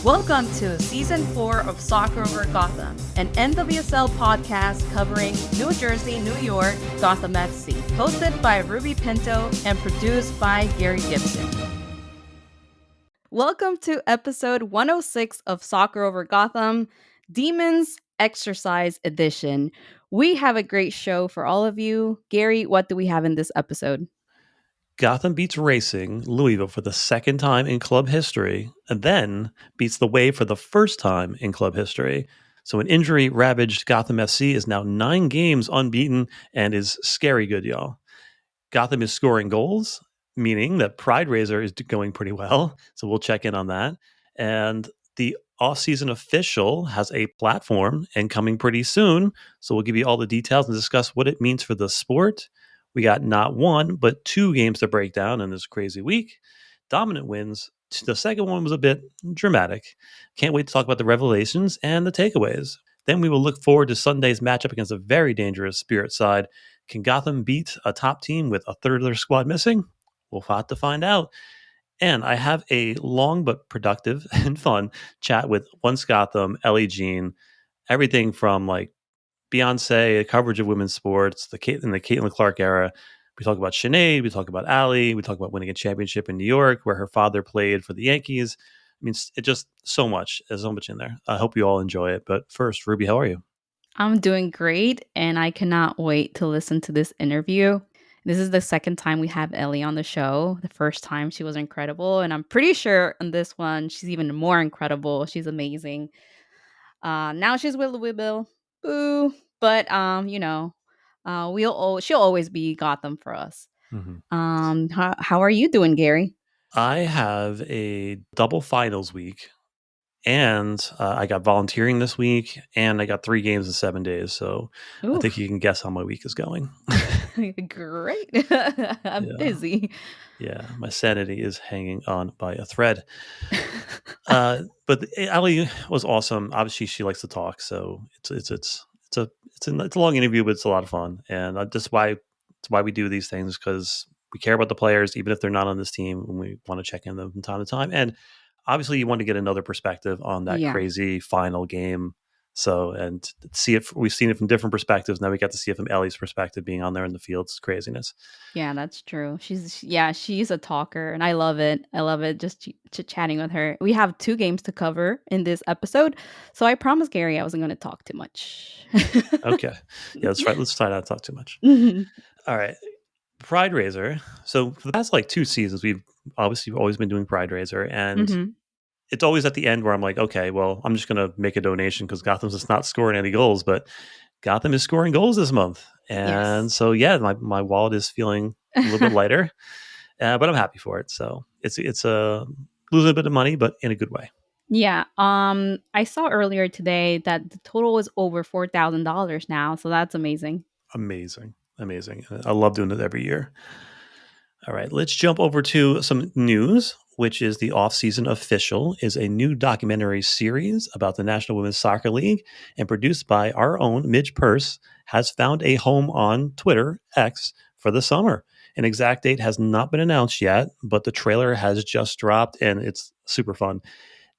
Welcome to Season 4 of Soccer Over Gotham, an NWSL podcast covering New Jersey, New York, Gotham FC, hosted by Ruby Pinto and produced by Gary Gibson. Welcome to episode 106 of Soccer Over Gotham, Demons Exercise Edition. We have a great show for all of you. Gary, what do we have in this episode? Gotham beats Racing Louisville for the second time in club history, and then beats the Wave for the first time in club history. So an injury ravaged Gotham FC is now 9 games unbeaten and is scary good, y'all. Gotham is scoring goals, meaning that prideraiser is going pretty well. So we'll check in on that. And the offseason official has a platform and coming pretty soon. So we'll give you all the details and discuss what it means for the sport. We got not one, but 2 games to break down in this crazy week. Dominant wins. The second one was a bit dramatic. Can't wait to talk about the revelations and the takeaways. Then we will look forward to Sunday's matchup against a very dangerous Spirit side. Can Gotham beat a top team with a third of their squad missing? We'll have to find out. And I have a long but productive and fun chat with Once Gotham, Ellie Jean, everything from like Beyonce, coverage of women's sports, in the Caitlin Clark era. We talk about Sinead, we talk about Allie, we talk about winning a championship in New York where her father played for the Yankees. I mean, it just so much. There's so much in there. I hope you all enjoy it. But first, Ruby, how are you? I'm doing great, and I cannot wait to listen to this interview. This is the second time we have Ellie on the show. The first time she was incredible, and I'm pretty sure on this one she's even more incredible. She's amazing. Now she's with Louisville. Boo. But she'll always be Gotham for us. Mm-hmm. How are you doing, Gary? I have a double finals week, and I got volunteering this week, and I got 3 games in 7 days. So I think you can guess how my week is going. Great. I'm busy. Yeah, my sanity is hanging on by a thread. But Allie was awesome. Obviously, she likes to talk, so it's a long interview, but it's a lot of fun, and that's why we do these things, because we care about the players, even if they're not on this team, and we want to check in them from time to time. And obviously, you want to get another perspective on that crazy final game. So, and see it, we've seen it from different perspectives. Now we got to see it from Ellie's perspective, being on there in the field. It's craziness. Yeah, that's true. She's a talker, and I love it. I love it just chatting with her. We have 2 games to cover in this episode, so I promised Gary I wasn't going to talk too much. Okay. Yeah, that's right. Let's try not to talk too much. All right. prideraiser. So for the past 2 seasons, we've obviously always been doing prideraiser, and it's always at the end where I'm like, okay, well, I'm just going to make a donation because Gotham's just not scoring any goals, but Gotham is scoring goals this month. And so, my wallet is feeling a little bit lighter, but I'm happy for it. So it's losing a bit of money, but in a good way. Yeah. I saw earlier today that the total is over $4,000 now. So that's amazing. Amazing. I love doing it every year. All right, let's jump over to some news, which is the Offseason Official is a new documentary series about the National Women's Soccer League, and produced by our own Midge Purse, has found a home on Twitter, X, for the summer. An exact date has not been announced yet, but the trailer has just dropped, and it's super fun.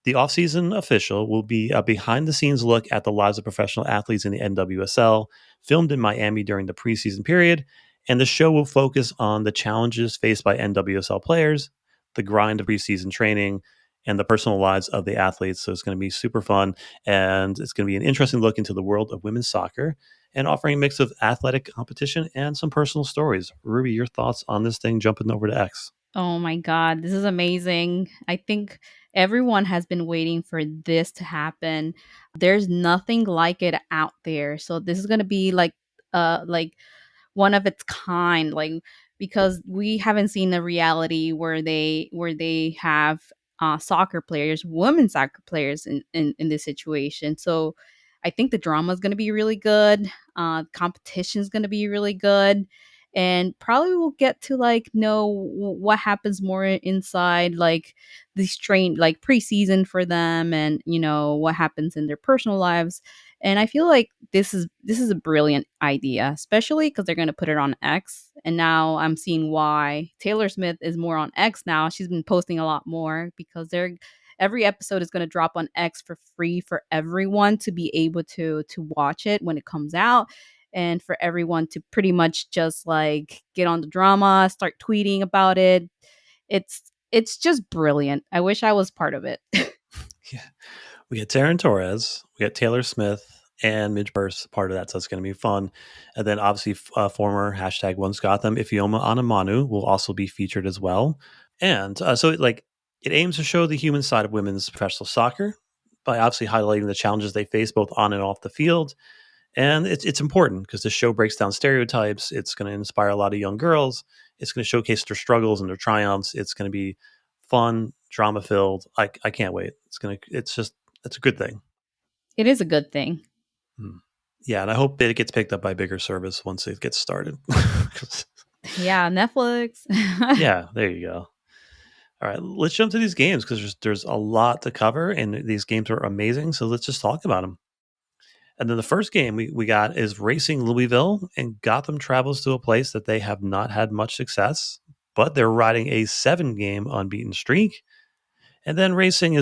The Offseason Official will be a behind-the-scenes look at the lives of professional athletes in the NWSL, filmed in Miami during the preseason period, and the show will focus on the challenges faced by NWSL players, the grind of preseason training, and the personal lives of the athletes. So it's going to be super fun, and it's going to be an interesting look into the world of women's soccer, and offering a mix of athletic competition and some personal stories. Ruby, your thoughts on this thing jumping over to X? Oh my God, this is amazing. I think everyone has been waiting for this to happen. There's nothing like it out there. So this is going to be like one of its kind, because we haven't seen a reality where they have soccer players, women soccer players in this situation. So I think the drama is going to be really good. Competition is going to be really good, and probably we'll get to know what happens more inside these preseason for them, and what happens in their personal lives. And I feel like this is a brilliant idea, especially because they're going to put it on X. And now I'm seeing why Taylor Smith is more on X now. She's been posting a lot more because every episode is going to drop on X for free for everyone to be able to watch it when it comes out, and for everyone to pretty much just like get on the drama, start tweeting about it. It's just brilliant. I wish I was part of it. Yeah. We get Taryn Torres, we get Taylor Smith, and Midge Burst part of that, so it's going to be fun. And then obviously, former hashtag Once Gotham Ifeoma Anamanu will also be featured as well. And it aims to show the human side of women's professional soccer by obviously highlighting the challenges they face both on and off the field. And it's important because the show breaks down stereotypes. It's going to inspire a lot of young girls. It's going to showcase their struggles and their triumphs. It's going to be fun, drama filled. I can't wait. It's a good thing. It is a good thing. Yeah, and I hope it gets picked up by bigger service once it gets started. Yeah, Netflix. Yeah, there you go. All right, let's jump to these games because there's a lot to cover, and these games are amazing. So let's just talk about them. And then the first game we got is Racing Louisville, and Gotham travels to a place that they have not had much success, but they're riding a 7-game unbeaten streak. And then Racing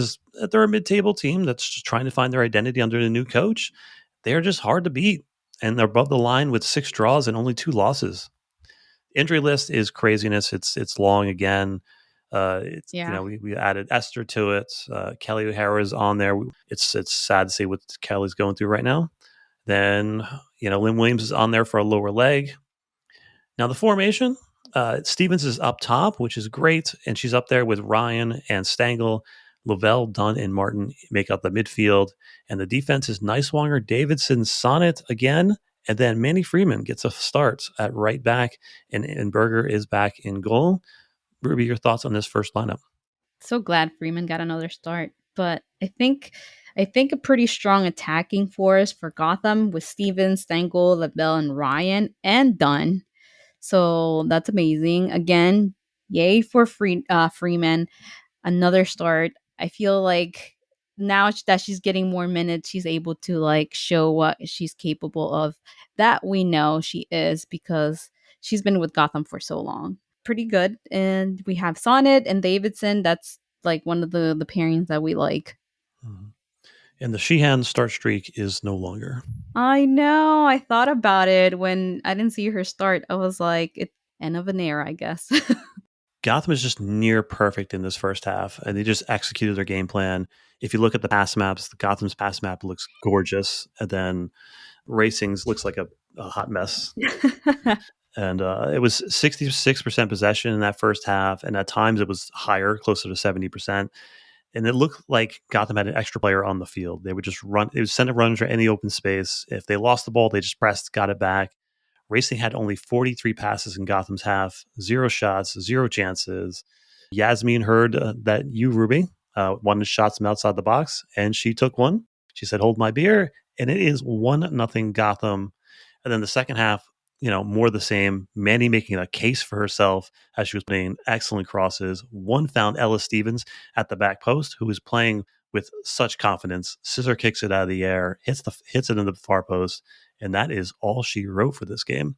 they're a mid-table team that's just trying to find their identity under the new coach. They're just hard to beat, and they're above the line with 6 draws and only 2 losses. Injury list is craziness. It's long again. Yeah. We added Esther to it. Kelly O'Hara is on there. It's sad to see what Kelly's going through right now. Then Lynn Williams is on there for a lower leg. Now the formation, Stevens is up top, which is great, and she's up there with Ryan and Stengel. Lavelle, Dunn, and Martin make up the midfield, and the defense is Neiswanger, Davidson, Sonnet again, and then Manny Freeman gets a start at right back, and Berger is back in goal. Ruby, your thoughts on this first lineup? So glad Freeman got another start, but I think a pretty strong attacking force for Gotham with Stevens, Stengel, Lavelle, and Ryan and Dunn. So that's amazing. Again, yay for Freeman. Another start. I feel like now that she's getting more minutes, she's able to like show what she's capable of. That we know she is because she's been with Gotham for so long. Pretty good. And we have Sonnet and Davidson. That's like one of the pairings that we like. Mhm. And the Sheehan start streak is no longer. I know. I thought about it when I didn't see her start. I was like, it's end of an era, I guess. Gotham is just near perfect in this first half, and they just executed their game plan. If you look at the pass maps, Gotham's pass map looks gorgeous, and then Racing's looks like a hot mess. And it was 66% possession in that first half, and at times it was higher, closer to 70%. And it looked like Gotham had an extra player on the field. They would just run, it would send a runner to any open space. If they lost the ball, they just pressed, got it back. Racing had only 43 passes in Gotham's half, 0 shots, 0 chances. Yasmin heard that you, Ruby, wanted shots from outside the box, and she took one. She said, "Hold my beer," and it is 1-0 Gotham. And then the second half, more the same. Mandy making a case for herself as she was playing excellent crosses. One found Ella Stevens at the back post, who was playing with such confidence. Scissor kicks it out of the air, hits it in the far post, and that is all she wrote for this game.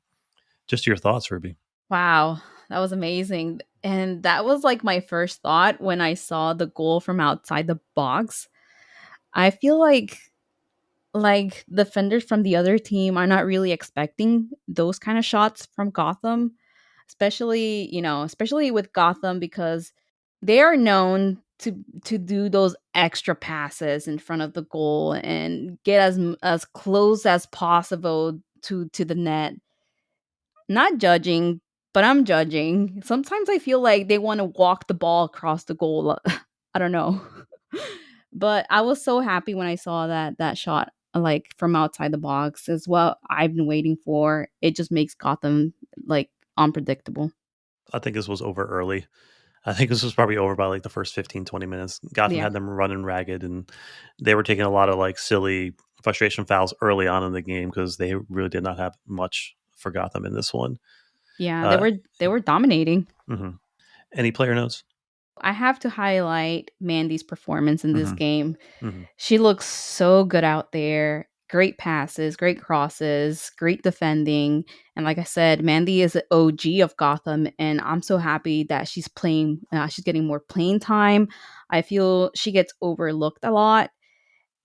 Just your thoughts, Ruby. Wow, that was amazing. And that was like my first thought when I saw the goal from outside the box. I feel like defenders from the other team are not really expecting those kind of shots from Gotham, especially with Gotham because they are known to do those extra passes in front of the goal and get as close as possible to the net. Not judging, but I'm judging. Sometimes I feel like they want to walk the ball across the goal. I don't know. But I was so happy when I saw that shot like from outside the box is what I've been waiting for. It just makes Gotham like unpredictable. I think this was over early. I think this was probably over by like the first 15, 20 minutes. Gotham Yeah. had them running ragged, and they were taking a lot of like silly frustration fouls early on in the game because they really did not have much for Gotham in this one. Yeah, Uh, they were dominating. mhm. Any player notes? I have to highlight Mandy's performance in this Hmm. game. Hmm. She looks so good out there. great passes, great crosses, great defending. And like I said, Mandy is an OG of Gotham, and I'm so happy that she's playing. She's getting more playing time. I feel she gets overlooked a lot,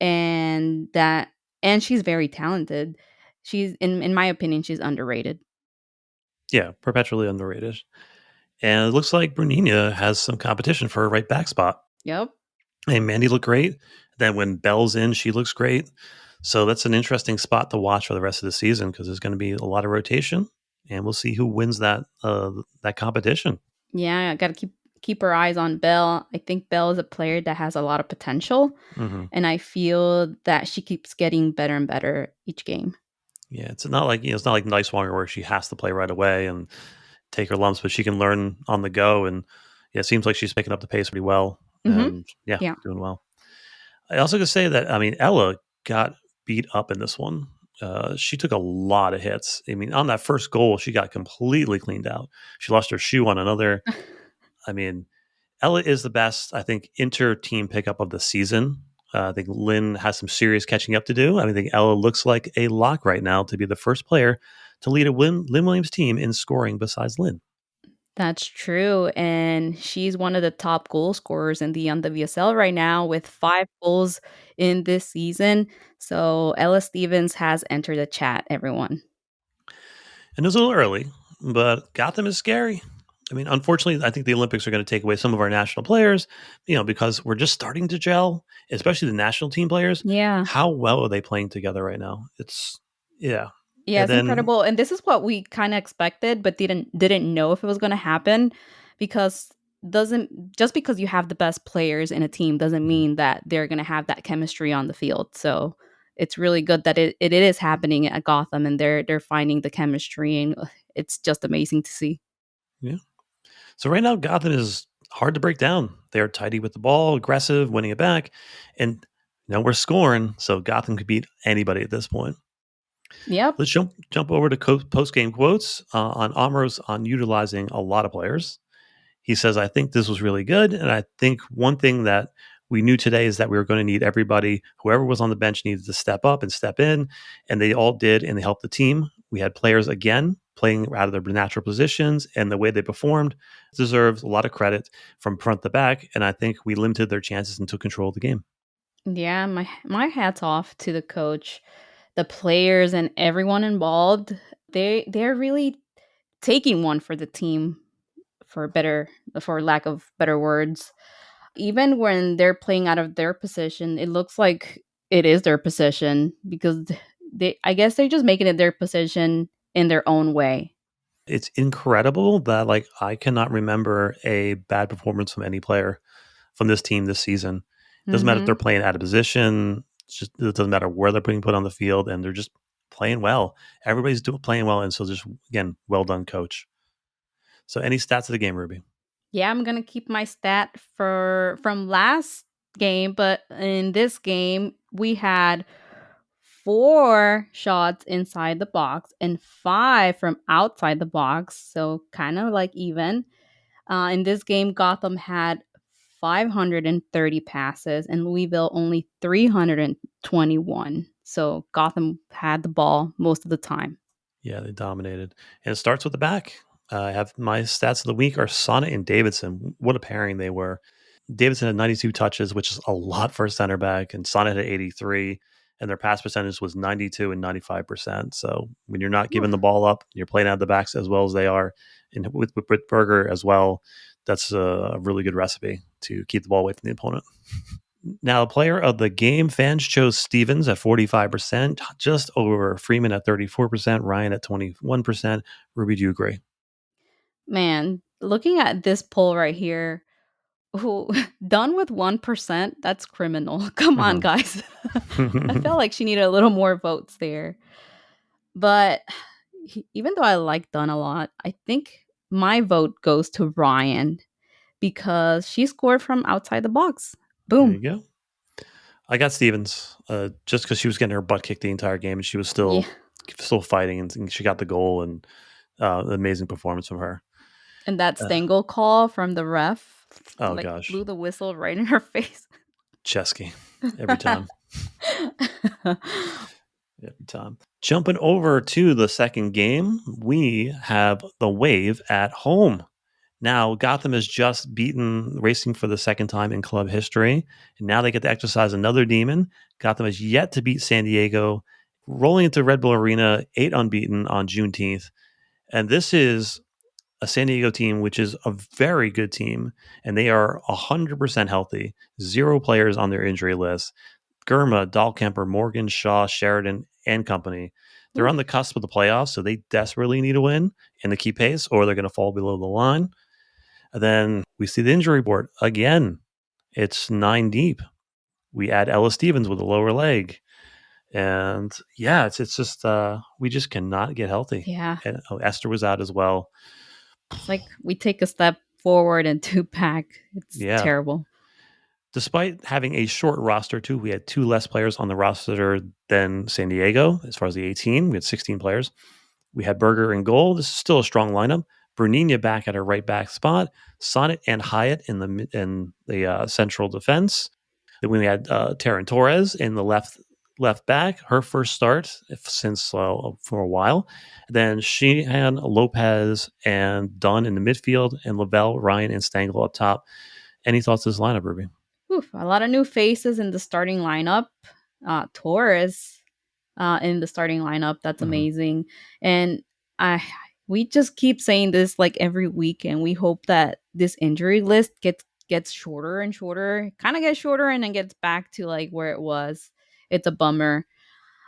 and that and she's very talented. She's in my opinion, she's underrated. Yeah, perpetually underrated. And it looks like Brunina has some competition for a right back spot. Yep. Hey, Mandy looked great. Then when Belle's in, she looks great. So that's an interesting spot to watch for the rest of the season because there's going to be a lot of rotation, and we'll see who wins that competition. Yeah, I gotta keep her eyes on Belle. I think Belle is a player that has a lot of potential, Hmm. and I feel that she keeps getting better and better each game. Yeah, it's not like it's not like Nicewanger where she has to play right away and take her lumps, but she can learn on the go. And yeah, it seems like she's picking up the pace pretty well. Hmm. And yeah, Yeah. doing well. I also could say that Ella got beat up in this one. She took a lot of hits. I mean, on that first goal, she got completely cleaned out. She lost her shoe on another. I mean, Ella is the best, I think, inter team pickup of the season. I think Lynn has some serious catching up to do. I think Ella looks like a lock right now to be the first player to lead a Lynn Williams team in scoring besides Lynn. That's true, and she's one of the top goal scorers in the NWSL right now with 5 goals in this season. So Ella Stevens has entered the chat, everyone. And it was a little early, but Gotham is scary. I mean, unfortunately, I think the Olympics are going to take away some of our national players, because we're just starting to gel, especially the national team players. Yeah. How well are they playing together right now? Yeah. Yeah, And it's then, incredible, and this is what we kinda expected, but didn't know if it was gonna happen because doesn't just because you have the best players in a team doesn't Mhm. mean that they're gonna have that chemistry on the field, so it's really good that it is happening at Gotham and they're finding the chemistry, and it's just amazing to see. Yeah. So right now, Gotham is hard to break down. They're tidy with the ball, aggressive, winning it back, and we're scoring. So Gotham could beat anybody at this point. Yep. Let's jump over to post game quotes on Amros on utilizing a lot of players. He says, "I think this was really good, and I think one thing that we knew today is that we were going to need everybody. Whoever was on the bench needed to step up and step in, and they all did, and they helped the team. We had players again playing out of their natural positions, and the way they performed deserves a lot of credit from front to back. And I think we limited their chances and took control of the game." Yeah, my hat's off to the coach, the players, and everyone involved. They're really taking one for the team for lack of better words. Even when they're playing out of their position, it looks like it is their position because they I guess they're just making it their position in their own way. It's incredible that I cannot remember a bad performance from any player from this team this season. Doesn't matter if they're Mhm. playing out of position. It doesn't matter where they're being put on the field, and they're just playing well. Everybody's playing well, and so just again, well done, coach. So, any stats of the game, Ruby? Yeah, I'm going to keep my stat for from last game, but in this game we had 4 shots inside the box and 5 from outside the box, so kind of like even. In this game, Gotham had 530 passes and Louisville only 321. So Gotham had the ball most of the time. Yeah, they dominated, and it starts with the back. I have my stats of the week are Sonnet and Davidson. What a pairing they were. Davidson had 92 touches, which is a lot for a center back, and Sonnet had 83, and their pass percentage was 92 and 95%. So when you're not giving the Oof. ball up, you're playing out the backs as well as they are, and with Britt Berger as well, that's a really good recipe to keep the ball away from the opponent. Now, player of the game, fans chose Stevens at 45%, just over Freeman at 34%, Ryan at 21%. Ruby, do you agree? Man, looking at this poll right here, who done with 1%, that's criminal. Come on, Mhm. guys. I felt like she needed a little more votes there. But even though I like Dunn a lot, I think my vote goes to Ryan because she scored from outside the box. There Boom. you go. I got Stevens just because she was getting her butt kicked the entire game, and she was Yeah. still fighting, and she got the goal, and amazing performance from her. And that Uh, Stengel call from the ref, oh like, gosh, blew the whistle right in her face. Chesky every time. Every time. Jumping over to the second game, we have the Wave at home. Now, Gotham has just beaten Racing for the second time in club history, and now they get to exercise another demon. Gotham has yet to beat San Diego, rolling into Red Bull Arena, 8 unbeaten on Juneteenth. And this is a San Diego team, which is a very good team, and they are 100% healthy, 0 players on their injury list. Gurma, Dahlkemper, Morgan, Shaw, Sheridan, and company. They're on Oof. the cusp of the playoffs, so they desperately need a win and to keep pace, or they're going to fall below the line. And then we see the injury report again. It's 9 deep. We add Ella Stevens with a lower leg. And yeah, it's just we just cannot get healthy. Yeah. And Esther was out as well. It's like we take a step forward and 2 back. It's Yeah. terrible. Despite having a short roster too, we had 2 less players on the roster than San Diego as far as the 18. We had 16 players. We had Berger in goal. This is still a strong lineup. Bernina back at her right back spot. Sonnet and Hyatt in the central defense. Then we had Taryn Torres in the left back. Her first start since for a while. Then Sheehan, Lopez, and Dunn in the midfield, and Lavelle, Ryan, and Stengel up top. Any thoughts on this lineup, Ruby? Oof, a lot of new faces in the starting lineup. Torres in the starting lineup. That's amazing. And I we just keep saying this like every week, and we hope that this injury list gets shorter and shorter, kind of gets shorter and then gets back to like where it was. It's a bummer.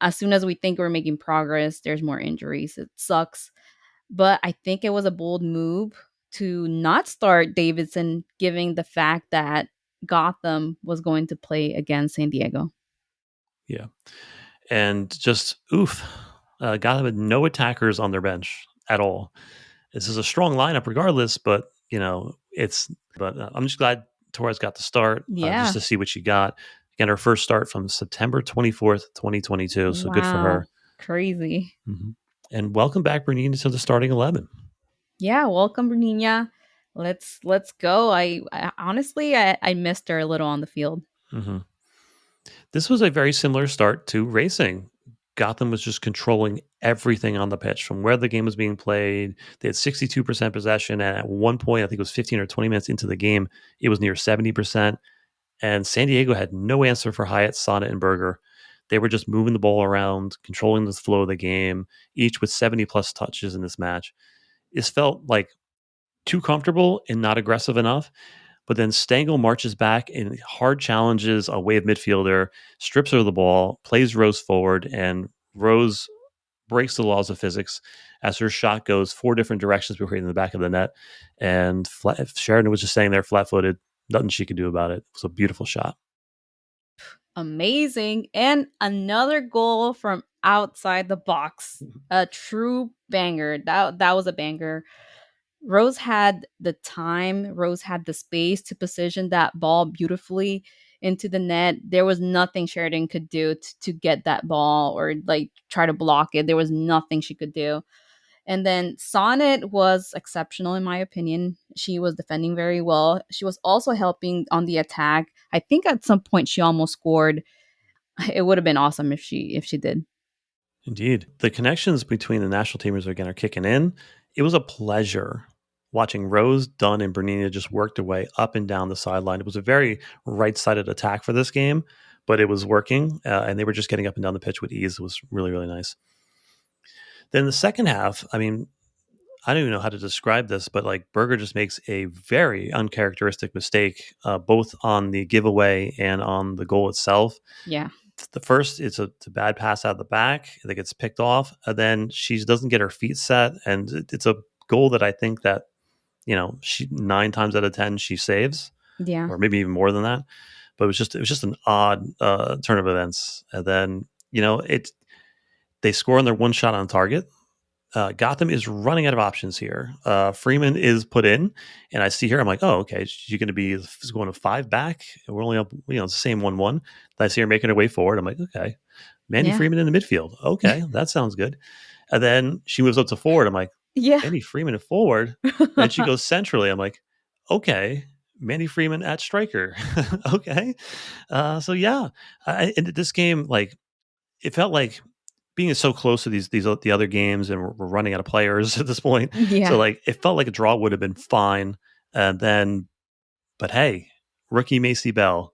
As soon as we think we're making progress, there's more injuries. It sucks. But I think it was a bold move to not start Davidson, given the fact that Gotham was going to play against San Diego. Yeah. And just oof, Gotham had no attackers on their bench at all. This is a strong lineup, regardless. But I'm just glad Torres got the start just Yeah. to see what she got. Again, her first start from September 24th, 2022. So good for Wow. her. Crazy. Mm-hmm. And welcome back, Bernina, to the starting 11. Yeah, welcome, Bernina. Let's go. I honestly I missed her a little on the field. Mm-hmm. This was a very similar start to Racing. Gotham was just controlling everything on the pitch from where the game was being played. They had 62% possession. And at one point, I think it was 15 or 20 minutes into the game, it was near 70%. And San Diego had no answer for Hyatt, Sonnet, and Berger. They were just moving the ball around, controlling the flow of the game, each with 70 plus touches in this match. It felt like too comfortable and not aggressive enough. But then Stengel marches back and hard challenges a Wave midfielder, strips her of the ball, plays Rose forward, and Rose breaks the laws of physics as her shot goes 4 different directions before hitting the back of the net. And Sheridan was just standing there flat-footed. Nothing she could do about it. It was a beautiful shot. Amazing. And another goal from outside the box. A true banger. That was a banger. Rose had the time, Rose had the space to position that ball beautifully into the net. There was nothing Sheridan could do to get that ball or like try to block it. There was nothing she could do. And then Sonnet was exceptional in my opinion. She was defending very well. She was also helping on the attack. I think at some point she almost scored. It would have been awesome if she did. Indeed. The connections between the national teamers again are kicking in. It was a pleasure watching Rose, Dunn, and Bernina just work their way up and down the sideline. It was a very right-sided attack for this game, but it was working, and they were just getting up and down the pitch with ease. It was really, really nice. Then the second half, I mean, I don't even know how to describe this, but like Berger just makes a very uncharacteristic mistake, both on the giveaway and on the goal itself. Yeah. The first, it's a bad pass out of the back that gets picked off, and then she doesn't get her feet set, and it's a goal that I think that she 9 times out of 10 she saves, Yeah. or maybe even more than that. But it was just an odd turn of events, and then they score on their one shot on target. Gotham is running out of options here. Freeman is put in, and I see her. I'm like, oh, okay. She's going to be going to 5 back. We're only up, it's the same 1-1. I see her making her way forward. I'm like, okay. Mandy Yeah. Freeman in the midfield. Okay, that sounds good. And then she moves up to forward. I'm like, Yeah. Mandy Freeman at forward. Then she goes centrally. I'm like, okay. Mandy Freeman at striker. Okay. So yeah. In this game, like, it felt like being so close to these the other games, and we're running out of players at this point. So Yeah. like it felt like a draw would have been fine. And then, but hey, rookie Macy Bell.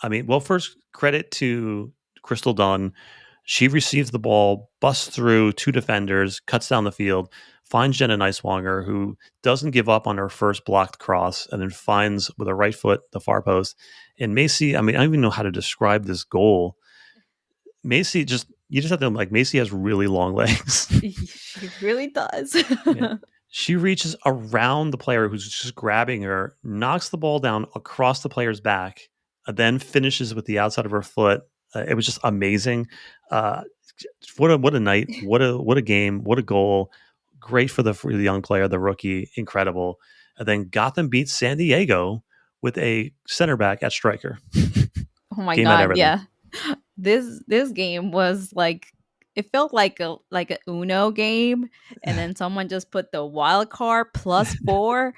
I mean, well, first credit to Crystal Dunn. She receives the ball, busts through two defenders, cuts down the field, finds Jenna Neiswanger, who doesn't give up on her first blocked cross, and then finds with a right foot the far post. And Macy, I mean, I don't even know how to describe this goal. Macy just you just have to like Macy has really long legs. She really does. Yeah. She reaches around the player who's just grabbing her, knocks the ball down across the player's back, then finishes with the outside of her foot. It was just amazing. Uh, what a night! What a game! What a goal! Great for the young player, the rookie, incredible. And then Gotham beats San Diego with a center back at striker. Oh my Game had god, everything. yeah. This game was like it felt like a Uno game, and then someone just put the wild card +4,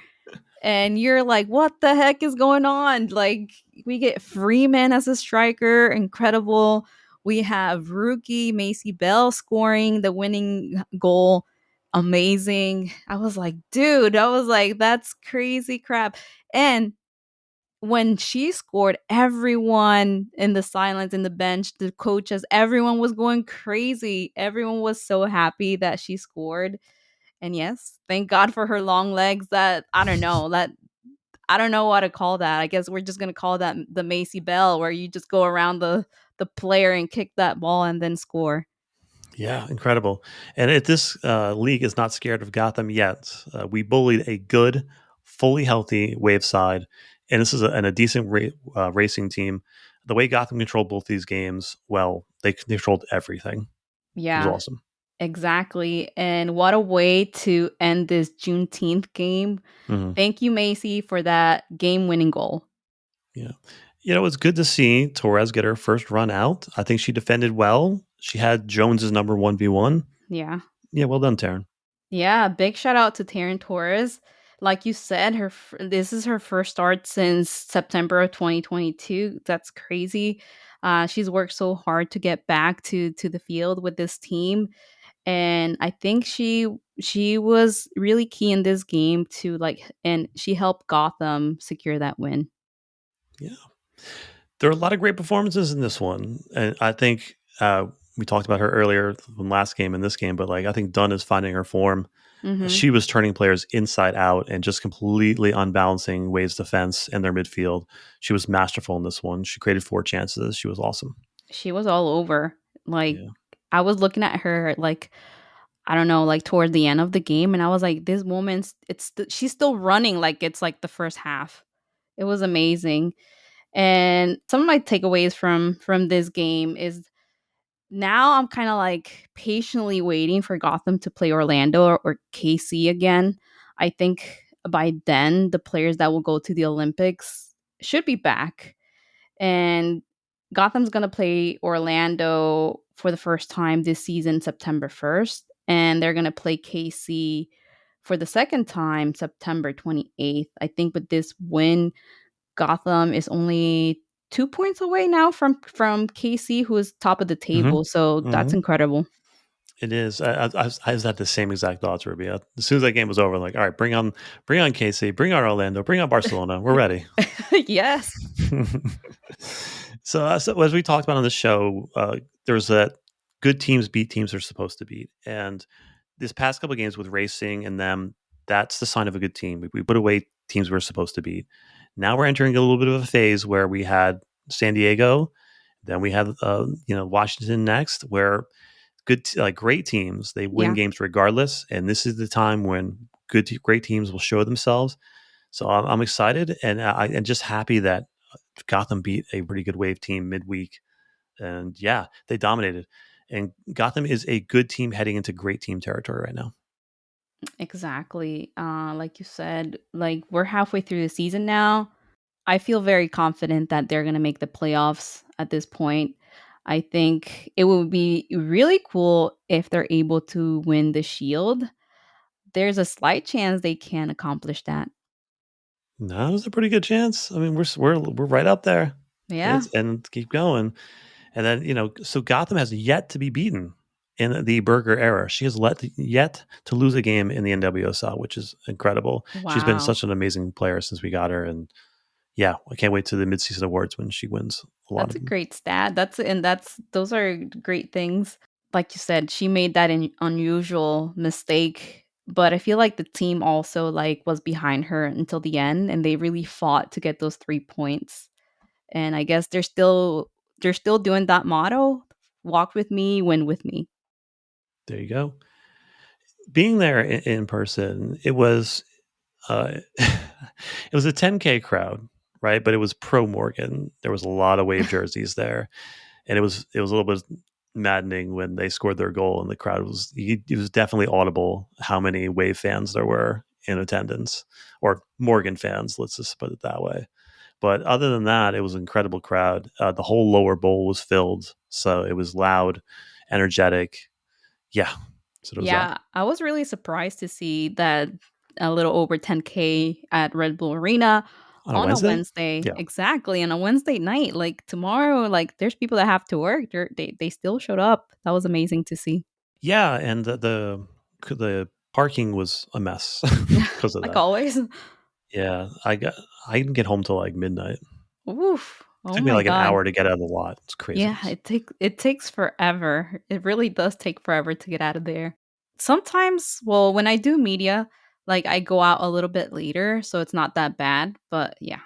and you're like, "What the heck is going on?" Like, we get Freeman as a striker, incredible. We have rookie Macy Bell scoring the winning goal, amazing. I was like, "Dude," I was like, "That's crazy crap." And when she scored, everyone in the silence in the bench, the coaches, everyone was going crazy. Everyone was so happy that she scored. And yes, thank God for her long legs. That I don't know what to call that. I guess we're just gonna call that the Macy Bell, where you just go around the player and kick that ball and then score. Yeah, incredible. And if this league is not scared of Gotham yet, we bullied a good, fully healthy Wave side, and this is a decent racing team. The way Gotham controlled both these games, well, they controlled everything. It was Yeah, awesome. exactly. And what a way to end this Juneteenth game. Hmm. Thank you, Macy, for that game winning goal. Yeah. It's good to see Torres get her first run out. I think she defended well. She had Jones's number 1v1. Yeah. Yeah, well done, Taryn. Yeah, big shout out to Taryn Torres. Like you said, this is her first start since September of 2022. That's crazy. She's worked so hard to get back to the field with this team, and I think she was really key in this game to and she helped Gotham secure that win. Yeah. There are a lot of great performances in this one, and I think we talked about her earlier from last game and this game, but like I think Dunn is finding her form. Hmm. She was turning players inside out and just completely unbalancing Wade's defense and their midfield. She was masterful in this one. She created four chances. She was awesome. She was all over. Like, Yeah. I was looking at her like I don't know, like toward the end of the game, and I was like, this woman's she's still running like it's like the first half. It was amazing. And some of my takeaways from this game is now I'm kind of like patiently waiting for Gotham to play Orlando or KC again. I think by then the players that will go to the Olympics should be back. And Gotham's going to play Orlando for the first time this season, September 1st. And they're going to play KC for the second time, September 28th. I think with this win, Gotham is only 2 points away now from KC, who is top of the Hmm. table. So that's Hmm. incredible. It is. I had the same exact thoughts, Ruby. As soon as that game was over, I'm like, all right, bring on KC, bring on Orlando, bring on Barcelona. We're ready. Yes. So as we talked about on the show, there's that good teams beat teams they're supposed to beat, and this past couple of games with Racing and them, that's the sign of a good team. We put away teams we're supposed to beat. Now we're entering a little bit of a phase where we had San Diego, then we have Washington next, where like great teams they win Yeah. games regardless, and this is the time when great teams will show themselves. So I'm excited and just happy that Gotham beat a pretty good Wave team midweek, and yeah, they dominated. And Gotham is a good team heading into great team territory right now. Exactly. Like you said, like we're halfway through the season now. I feel very confident that they're going to make the playoffs at this point. I think it would be really cool if they're able to win the Shield. There's a slight chance they can accomplish that. No, there's a pretty good chance. I mean, we're right up there. Yeah. It's and keep going, and then so Gotham has yet to be beaten. in the Berger era. She has yet to lose a game in the NWSL, which is incredible. She's been Wow. such an amazing player since we got her, and yeah, I can't wait to the midseason awards when she wins a lot That's of a them. great stat. That's those are great things. Like you said, she made that unusual mistake, but I feel like the team also like was behind her until the end and they really fought to get those 3 points. And I guess they're still doing that motto, walk with me, win with me. There you go. Being there in person, it was it was a 10K crowd, right? But it was pro Morgan. There was a lot of wave jerseys there, and it was a little bit maddening when they scored their goal and the crowd it was definitely audible how many wave fans there were in attendance, or Morgan fans, let's just put it that way. But other than that, it was an incredible crowd. The whole lower bowl was filled, so it was loud, energetic. Yeah, so it was that Yeah, I was really surprised to see that a little over 10K at Red Bull Arena on a on a Wednesday. Wednesday. Yeah, Exactly, on a Wednesday night. Like tomorrow, like there's people that have to work. They still showed up. That was amazing to see. yeah, and the parking was a mess because of Like that. always. Yeah, I didn't get home till like midnight. Oof. It Oh took me my like an god. hour to get out of the lot. It's Yeah, craziness. it takes forever. It really does take forever to get out of there. Sometimes, well, when I do media, like I go out a little bit later, so it's not that bad, but yeah.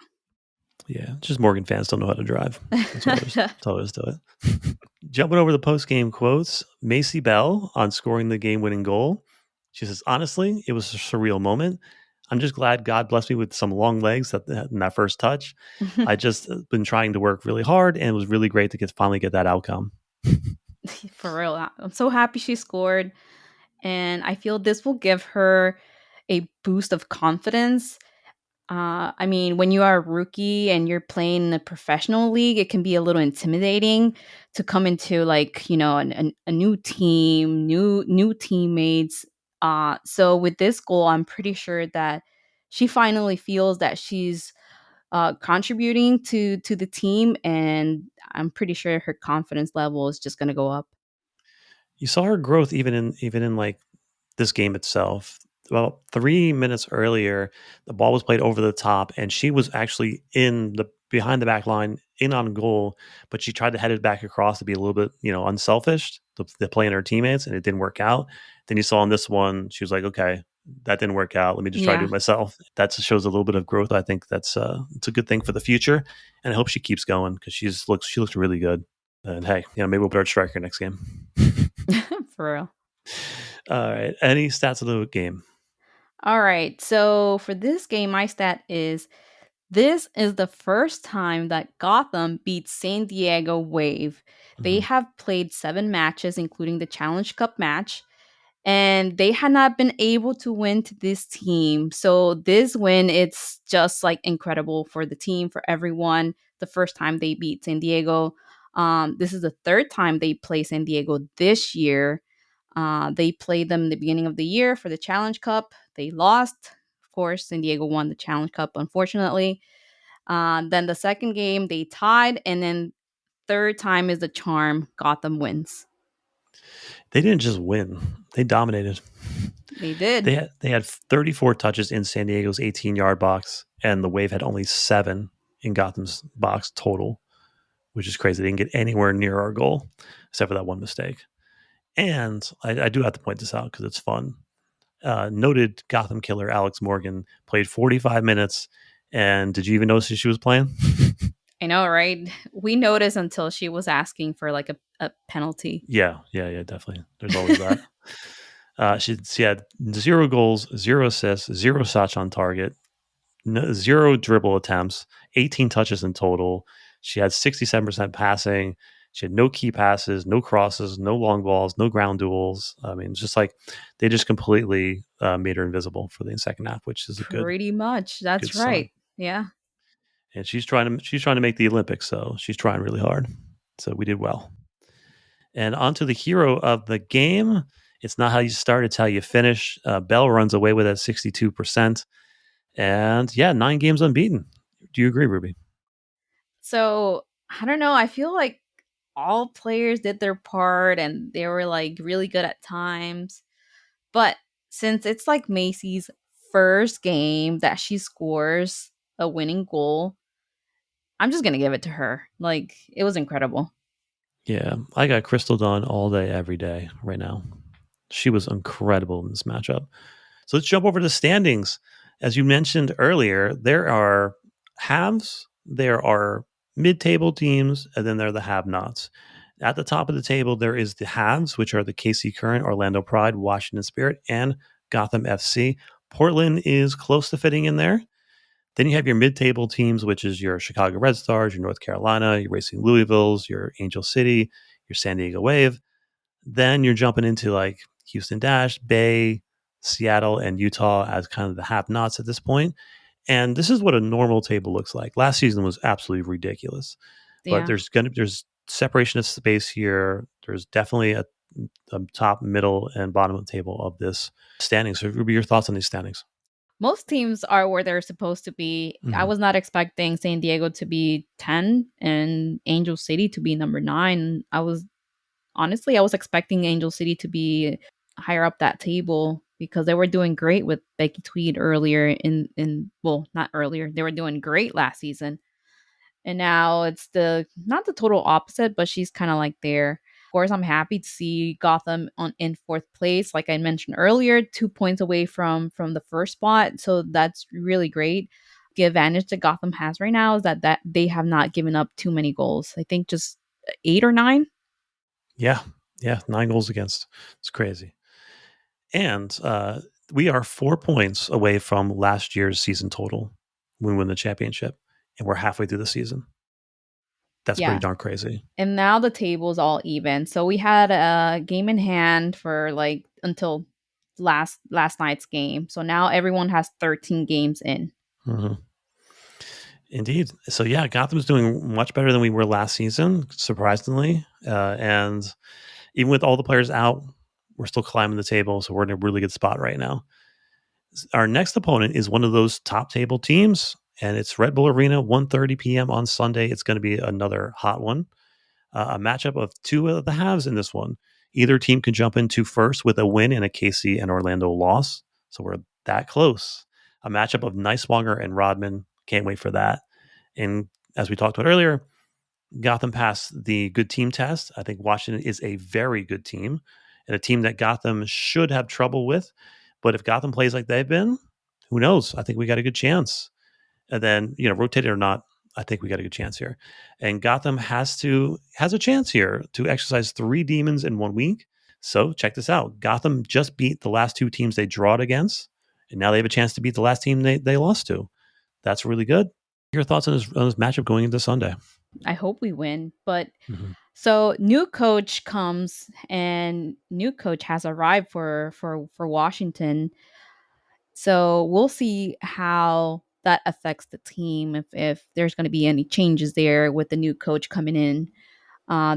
Yeah, just Morgan fans don't know how to drive. That's all there is to it. Jumping over the post game quotes, Macy Bell on scoring the game winning goal. She says, "Honestly, it was a surreal moment. I'm just glad God blessed me with some long legs in that first touch. I just been trying to work really hard, and it was really great to finally get that outcome." For real. I'm so happy she scored. And I feel this will give her a boost of confidence. I mean, when you are a rookie and you're playing in a professional league, it can be a little intimidating to come into like a new team, new teammates. So with this goal, I'm pretty sure that she finally feels that she's contributing to the team, and I'm pretty sure her confidence level is just going to go up. You saw her growth even in like this game itself. About 3 minutes earlier, the ball was played over the top, and she was actually in the behind the back line, in on goal, but she tried to head it back across to be a little bit, unselfish to play in her teammates, and it didn't work out. Then you saw in this one, she was like, okay, that didn't work out. Let me just try to do Yeah. it myself. That shows a little bit of growth. I think it's a good thing for the future, and I hope she keeps going because she looks really good. And hey, maybe we'll put our striker next game. For real. All right. Any stats of the game? All right. So for this game, my stat is this is the first time that Gotham beats San Diego Wave. They Mhm. have played 7 matches, including the Challenge Cup match, and they had not been able to win to this team. So this win, it's just like incredible for the team, for everyone. The first time they beat San Diego. This is the third time they play San Diego this year. They played them in the beginning of the year for the Challenge Cup. They lost. Of course, San Diego won the Challenge Cup, unfortunately. Then the second game, they tied. And then third time is the charm. Gotham wins. They didn't just win; they dominated. They did. They had 34 touches in San Diego's 18-yard box, and the Wave had only 7 in Gotham's box total, which is crazy. They didn't get anywhere near our goal, except for that one mistake. And I do have to point this out because it's fun. Noted Gotham killer Alex Morgan played 45 minutes, and did you even notice who she was playing? I know, right? We noticed until she was asking for like a penalty. Yeah, yeah, yeah, definitely. There's always that. She had 0 goals, 0 assists, 0 shots on target, no, 0 dribble attempts, 18 touches in total. She had 67% passing. She had no key passes, no crosses, no long balls, no ground duels. I mean, it's just like they just completely made her invisible for the second half, which is a good Pretty much. That's good sign. right. Yeah. And she's trying to make the Olympics, so she's trying really hard. So we did well. And on to the hero of the game. It's not how you start, it's how you finish. Bell runs away with it at 62%. And yeah, 9 games unbeaten. Do you agree, Ruby? So I don't know. I feel like all players did their part and they were like really good at times. But since it's like Macy's first game that she scores a winning goal, I'm just gonna give it to her. Like, it was incredible. Yeah, I got Crystal Dawn all day, every day right now. She was incredible in this matchup. So let's jump over to the standings. As you mentioned earlier, there are haves, there are mid table teams, and then there are the have nots. At the top of the table, there is the haves, which are the KC Current, Orlando Pride, Washington Spirit, and Gotham FC. Portland is close to fitting in there. Then you have your mid-table teams, which is your Chicago Red Stars, your North Carolina, your Racing Louisvilles, your Angel City, your San Diego Wave. Then you're jumping into like Houston Dash, Bay, Seattle, and Utah as kind of the have-nots at this point. And this is what a normal table looks like. Last season was absolutely ridiculous, but Yeah. there's separation of space here. There's definitely a top, middle, and bottom of the table of this standing. So, what would be your thoughts on these standings? Most teams are where they're supposed to be. I Mhm. was not expecting San Diego to be 10 and Angel City to be number 9. I was expecting Angel City to be higher up that table because they were doing great with Becky Tweed earlier in well, not earlier. They were doing great last season. And now it's the not the total opposite, but she's kind of like there. Of course, I'm happy to see Gotham on in fourth place, like I mentioned earlier, 2 points away from the first spot. So that's really great. The advantage that Gotham has right now is that they have not given up too many goals. I think just 8 or 9. Yeah, yeah, 9 goals against. It's crazy. And we are 4 points away from last year's season total when we win the championship, and we're halfway through the season. That's pretty Yeah. darn crazy. And now the table's all even. So we had a game in hand for like until last night's game. So now everyone has 13 games in. Mhm. Indeed. So yeah, Gotham's doing much better than we were last season, surprisingly. And even with all the players out, we're still climbing the table, so we're in a really good spot right now. Our next opponent is one of those top table teams, and it's Red Bull Arena, 1:30 p.m. on Sunday. It's going to be another hot one. A matchup of two of the halves in this one. Either team can jump into first with a win and a KC and Orlando loss. So we're that close. A matchup of Neiswanger and Rodman. Can't wait for that. And as we talked about earlier, Gotham passed the good team test. I think Washington is a very good team and a team that Gotham should have trouble with. But if Gotham plays like they've been, who knows? I think we got a good chance. And then, rotated or not, I think we got a good chance here. And Gotham has a chance here to exercise 3 demons in 1 week. So check this out. Gotham just beat the last 2 teams they drawed against, and now they have a chance to beat the last team they lost to. That's really good. Your thoughts on this matchup going into Sunday? I hope we win. But Mhm. so new coach comes and new coach has arrived for Washington. So we'll see how that affects the team if there's going to be any changes there with the new coach coming in.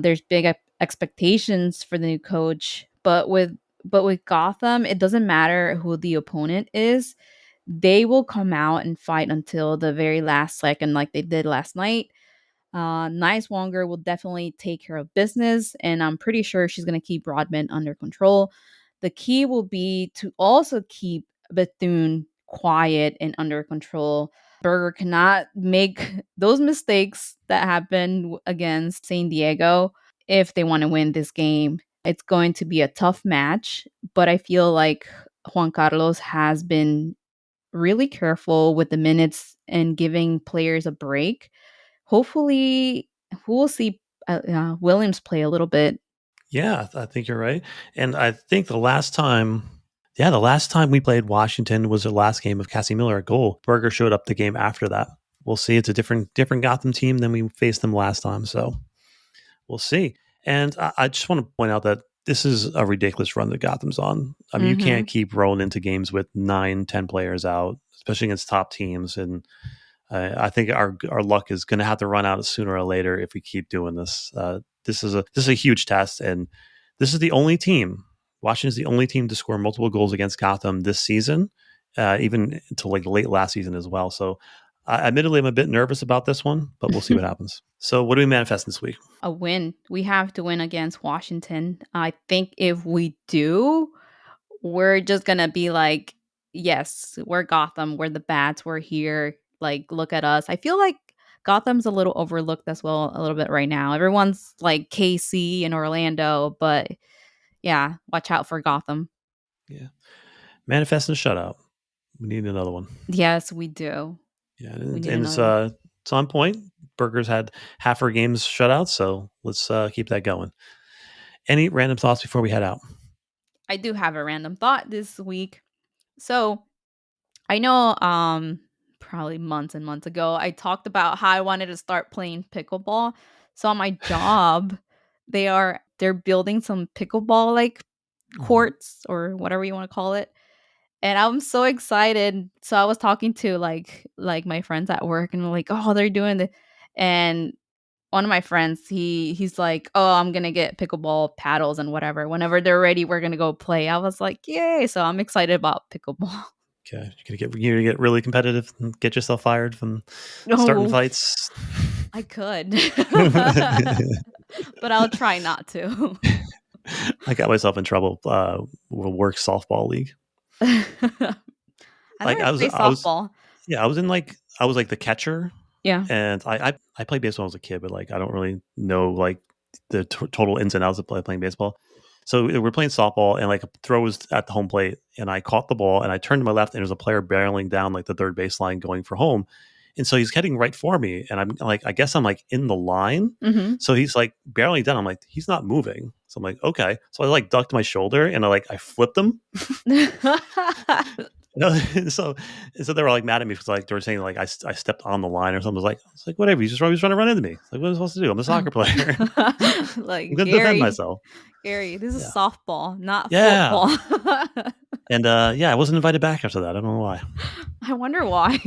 There's big expectations for the new coach, but with Gotham, it doesn't matter who the opponent is. They will come out and fight until the very last second, like they did last night. Nice Wonger will definitely take care of business, and I'm pretty sure she's going to keep Rodman under control. The key will be to also keep Bethune quiet and under control. Berger cannot make those mistakes that happened against San Diego if they want to win this game. It's going to be a tough match, but I feel like Juan Carlos has been really careful with the minutes and giving players a break. Hopefully, we'll see Williams play a little bit. Yeah, I think you're right. And I think the last time we played Washington was the last game of Cassie Miller at goal. Berger showed up the game after that. We'll see. It's a different Gotham team than we faced them last time. So we'll see. And I just want to point out that this is a ridiculous run that Gotham's on. I mean, you Hmm. can't keep rolling into games with 9, 10 players out, especially against top teams. And I think our luck is going to have to run out sooner or later if we keep doing this. This is a huge test, and this is the only team. Washington is the only team to score multiple goals against Gotham this season, even until like late last season as well. So, admittedly, I'm a bit nervous about this one, but we'll see what happens. So what do we manifest this week? A win. We have to win against Washington. I think if we do, we're just gonna be like, yes, we're Gotham. We're the bats. We're here. Like, look at us. I feel like Gotham's a little overlooked as well, a little bit right now. Everyone's like KC and Orlando, but yeah, watch out for Gotham. Yeah. Manifest and shutout. We need another one. Yes, we do. Yeah, We and need it's another one. it's on point. Burgers had half her games shutouts, so let's keep that going. Any random thoughts before we head out? I do have a random thought this week. So I know probably months and months ago I talked about how I wanted to start playing pickleball. So on my job, they're building some pickleball like Mhm. courts or whatever you want to call it. And I'm so excited. So I was talking to like my friends at work and like, "Oh, they're doing it." And one of my friends, he's like, "Oh, I'm gonna get pickleball paddles and whatever. Whenever they're ready, we're gonna go play." I was like, "Yay!" So I'm excited about pickleball. Okay, you're gonna get really competitive and get yourself fired from starting No, fights. I could, but I'll try not to. I got myself in trouble with a work softball league. I Like never I was, play I was, softball. yeah, I was like the catcher, Yeah. and I played baseball as a kid, but like I don't really know like the total ins and outs of playing baseball. So we're playing softball, and like a throw was at the home plate, and I caught the ball, and I turned to my left, and there's a player barreling down like the third baseline going for home, and so he's heading right for me, and I'm like, I guess I'm like in the line, Mhm. so he's like barreling down. I'm like, he's not moving, so I'm like, okay, so I like ducked my shoulder, and I flipped him. No, so they were like mad at me because like they were saying like I stepped on the line or something. I was like whatever. He's just trying to run into me. Like what am I supposed to do? I'm a soccer player. I'm Like, going to defend "Gary, myself. Gary, this is Yeah, softball, not yeah, football." and yeah, I wasn't invited back after that. I don't know why. I wonder why.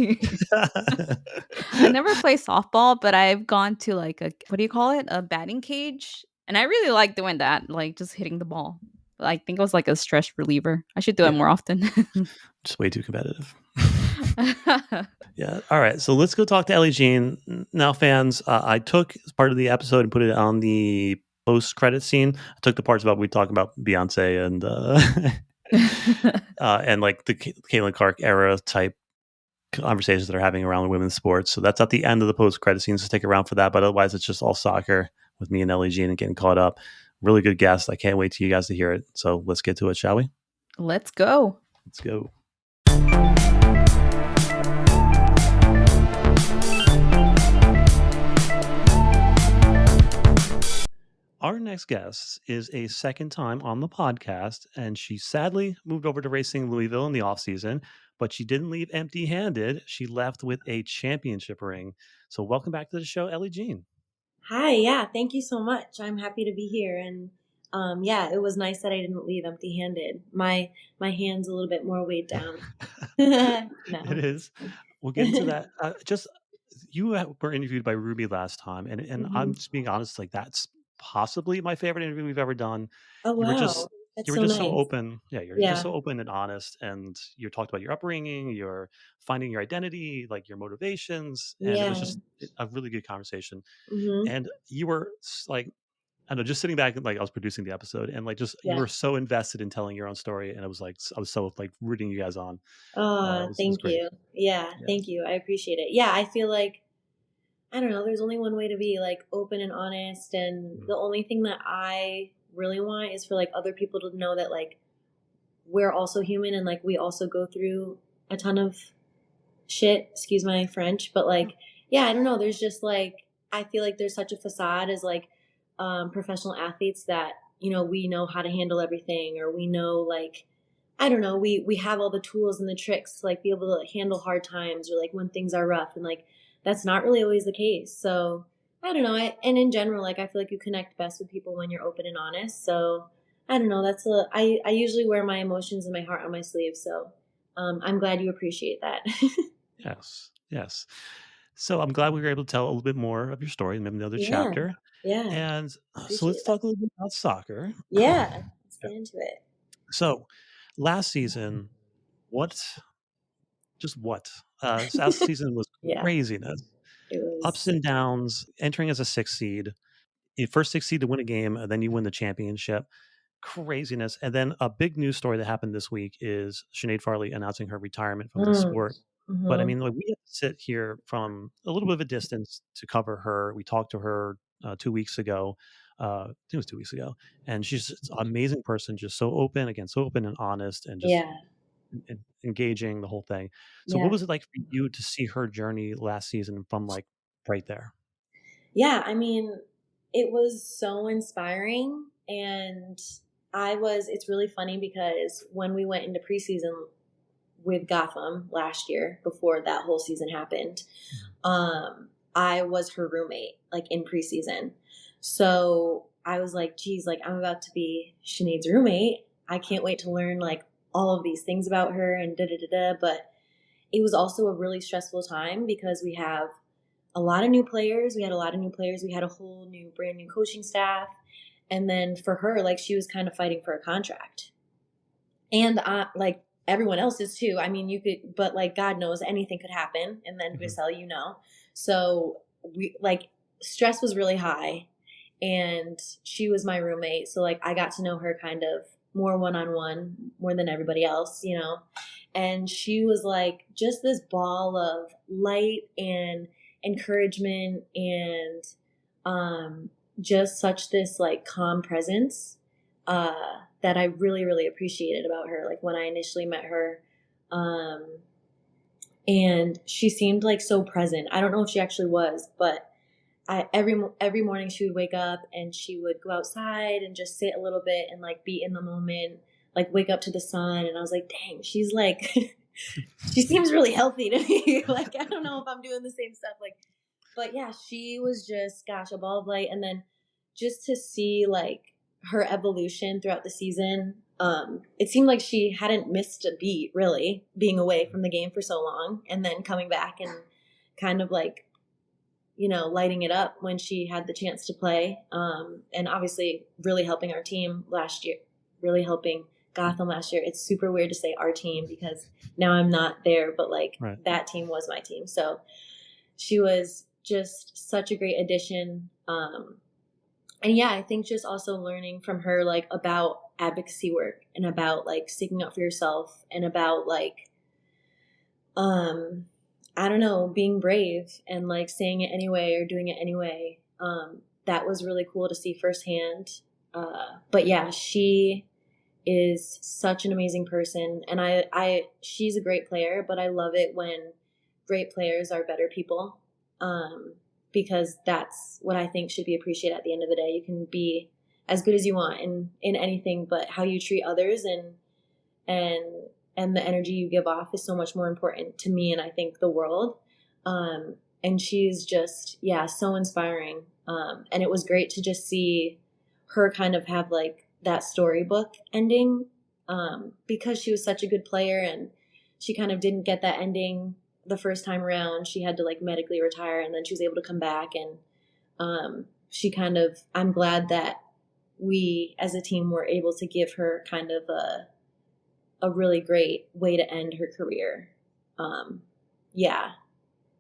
I never play softball, but I've gone to like a what do you call it? A batting cage, and I really like doing that, like just hitting the ball. I think it was like a stress reliever. I should do it Yeah, more often. just way too competitive. Yeah. All right. So let's go talk to Ellie Jean now, fans. I took part of the episode and put it on the post-credit scene. I took the parts about we talk about Beyonce and like the Caitlin Clark era type conversations that are having around women's sports. So that's at the end of the post-credit scene. So stick around for that. But otherwise, it's just all soccer with me and Ellie Jean and getting caught up. Really good guest. I can't wait to you guys to hear it. So let's get to it, shall we? Let's go. Let's go. Our next guest is a second time on the podcast, and she sadly moved over to Racing Louisville in the offseason, but she didn't leave empty handed. She left with a championship ring. So, welcome back to the show, Ellie Jean. Hi, yeah, thank you so much. I'm happy to be here, and yeah, it was nice that I didn't leave empty-handed. My hand's a little bit more weighed down. It No. is. We'll get into that. Just you were interviewed by Ruby last time, and I'm Mhm. just being honest. Like that's possibly my favorite interview we've ever done. Oh You were just wow, that's you were so just so nice. open. Yeah, you're just Yeah, so open and honest, and you talked about your upbringing, your finding your identity, like your motivations, and it was yeah. just a really good conversation. Mhm. And you were like I don't know, just sitting back and like I was producing the episode and like just you Yeah. were so invested in telling your own story and it was like I was so like rooting you guys on. It was Thank great. you. Yeah, Yeah. thank you. I appreciate it. Yeah, I feel like I don't know. There's only one way to be like open and honest, and Mhm. the only thing that I really want is for like other people to know that like we're also human and like we also go through a ton of shit, excuse my French, but like, yeah, I don't know. There's just like, I feel like there's such a facade as like professional athletes that, you know, we know how to handle everything or we know like, I don't know, we have all the tools and the tricks to like be able to handle hard times or like when things are rough. And like, that's not really always the case. So I don't know. And in general, like, I feel like you connect best with people when you're open and honest. So I don't know. I usually wear my emotions and my heart on my sleeve. So I'm glad you appreciate that. Yes. Yes. So I'm glad we were able to tell a little bit more of your story and maybe another Yeah, chapter. yeah, And so let's appreciate that. talk a little bit about soccer. Yeah, let's Yeah. get into it. So last season, what? Last season was Yeah, craziness. It Ups was, and downs, entering as a 6th seed, the first 6th seed to win a game, and then you win the championship. Craziness. And then a big news story that happened this week is Sinead Farley announcing her retirement from the sport. But I mm-hmm. mean, like, we have to sit here from a little bit of a distance to cover her. We talked to her 2 weeks ago. I think it was 2 weeks ago. And she's just an amazing person, just so open, again, so open and honest and just Yeah, engaging the whole thing. So what yeah. was it like for you to see her journey last season from like right there? Yeah, I mean, it was so inspiring. And it's really funny because when we went into preseason with Gotham last year, before that whole season happened, I was her roommate, like in preseason. So I was like, geez, like I'm about to be Sinead's roommate. I can't wait to learn like all of these things about her and da da da da. But it was also a really stressful time because we have a lot of new players. We had a lot of new players. We had a whole new, brand new coaching staff. And then for her, like she was kind of fighting for a contract. And like everyone else is too. I mean, you could, but like God knows anything could happen in the NWSL, you know. So we like stress was really high, and she was my roommate. So like I got to know her kind of more one on one, more than everybody else, you know. And she was like just this ball of light and encouragement and just such this like calm presence that I really, really appreciated about her. Like when I initially met her, and she seemed like so present. I don't know if she actually was, but every morning she would wake up and she would go outside and just sit a little bit and like be in the moment, like wake up to the sun. And I was like, dang, she's like, she seems really healthy to me. Like I don't know if I'm doing the same stuff. Like, but yeah, she was just gosh a ball of light. And then just to see like her evolution throughout the season. It seemed like she hadn't missed a beat, really, being away from the game for so long, and then coming back and kind of like, you know, lighting it up when she had the chance to play. And obviously, really helping our team last year, really helping Gotham last year. It's super weird to say our team because now I'm not there, but like Right. that team was my team. So she was just such a great addition. And yeah, I think just also learning from her like about advocacy work and about like sticking up for yourself and about like I don't know, being brave and like saying it anyway or doing it anyway. That was really cool to see firsthand. But yeah, she is such an amazing person, and she's a great player, but I love it when great players are better people. Because that's what I think should be appreciated at the end of the day. You can be as good as you want in anything, but how you treat others and and the energy you give off is so much more important to me and I think the world. And she's just so inspiring. And it was great to just see her kind of have like that storybook ending, because she was such a good player and she kind of didn't get that ending the first time around. She had to like medically retire and then she was able to come back, and I'm glad that we as a team were able to give her kind of a really great way to end her career. Yeah.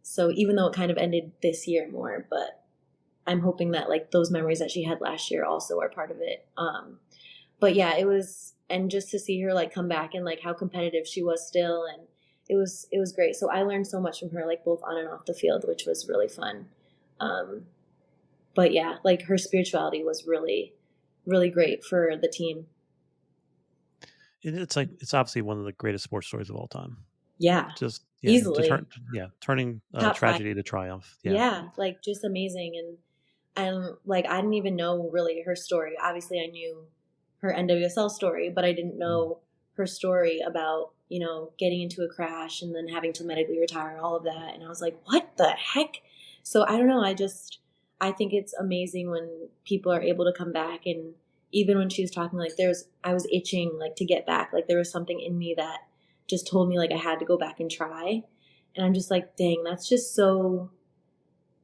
So even though it kind of ended this year more, but I'm hoping that like those memories that she had last year also are part of it. But yeah, it was, and just to see her like come back and like how competitive she was still, and it was great. So I learned so much from her, like both on and off the field, which was really fun. But yeah, like her spirituality was really, really great for the team. It's like it's obviously one of the greatest sports stories of all time. Yeah, Just easily turning top five. tragedy to triumph. Yeah, like just amazing. And like I didn't even know really her story. Obviously, I knew her NWSL story, but I didn't know her story about, you know, getting into a crash and then having to medically retire, all of that. And I was like, what the heck? So I don't know. I think it's amazing when people are able to come back. And even when she was talking, like I was itching like to get back. Like there was something in me that just told me like I had to go back and try. And I'm just like, dang, that's just so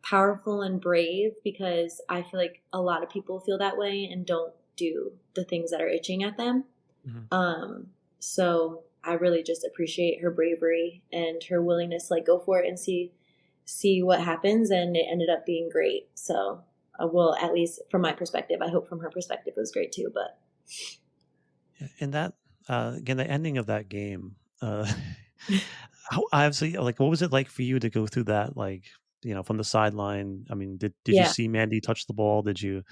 powerful and brave, because I feel like a lot of people feel that way and don't do the things that are itching at them. So I really just appreciate her bravery and her willingness to like go for it and see see what happens, and it ended up being great. So, well, at least from my perspective, I hope from her perspective it was great too. But And that again, the ending of that game. Obviously, like, what was it like for you to go through that? Like, from the sideline. I mean, did you yeah, see Mandy touch the ball? Did you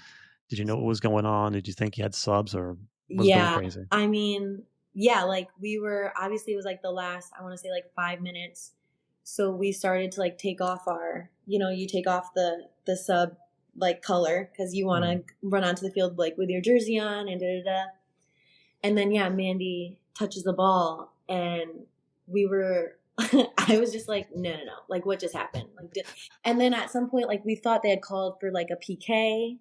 know what was going on? Did you think he had subs or was going yeah. crazy? I mean, yeah, like we were obviously it was like the last, I want to say like 5 minutes. So we started to like take off our, you take off the sub like color because you want to run onto the field like with your jersey on and da da da. And then yeah, Mandy touches the ball, and we were. I was just like, no, no, no, like what just happened? Like, and then at some point, like we thought they had called for like a PK,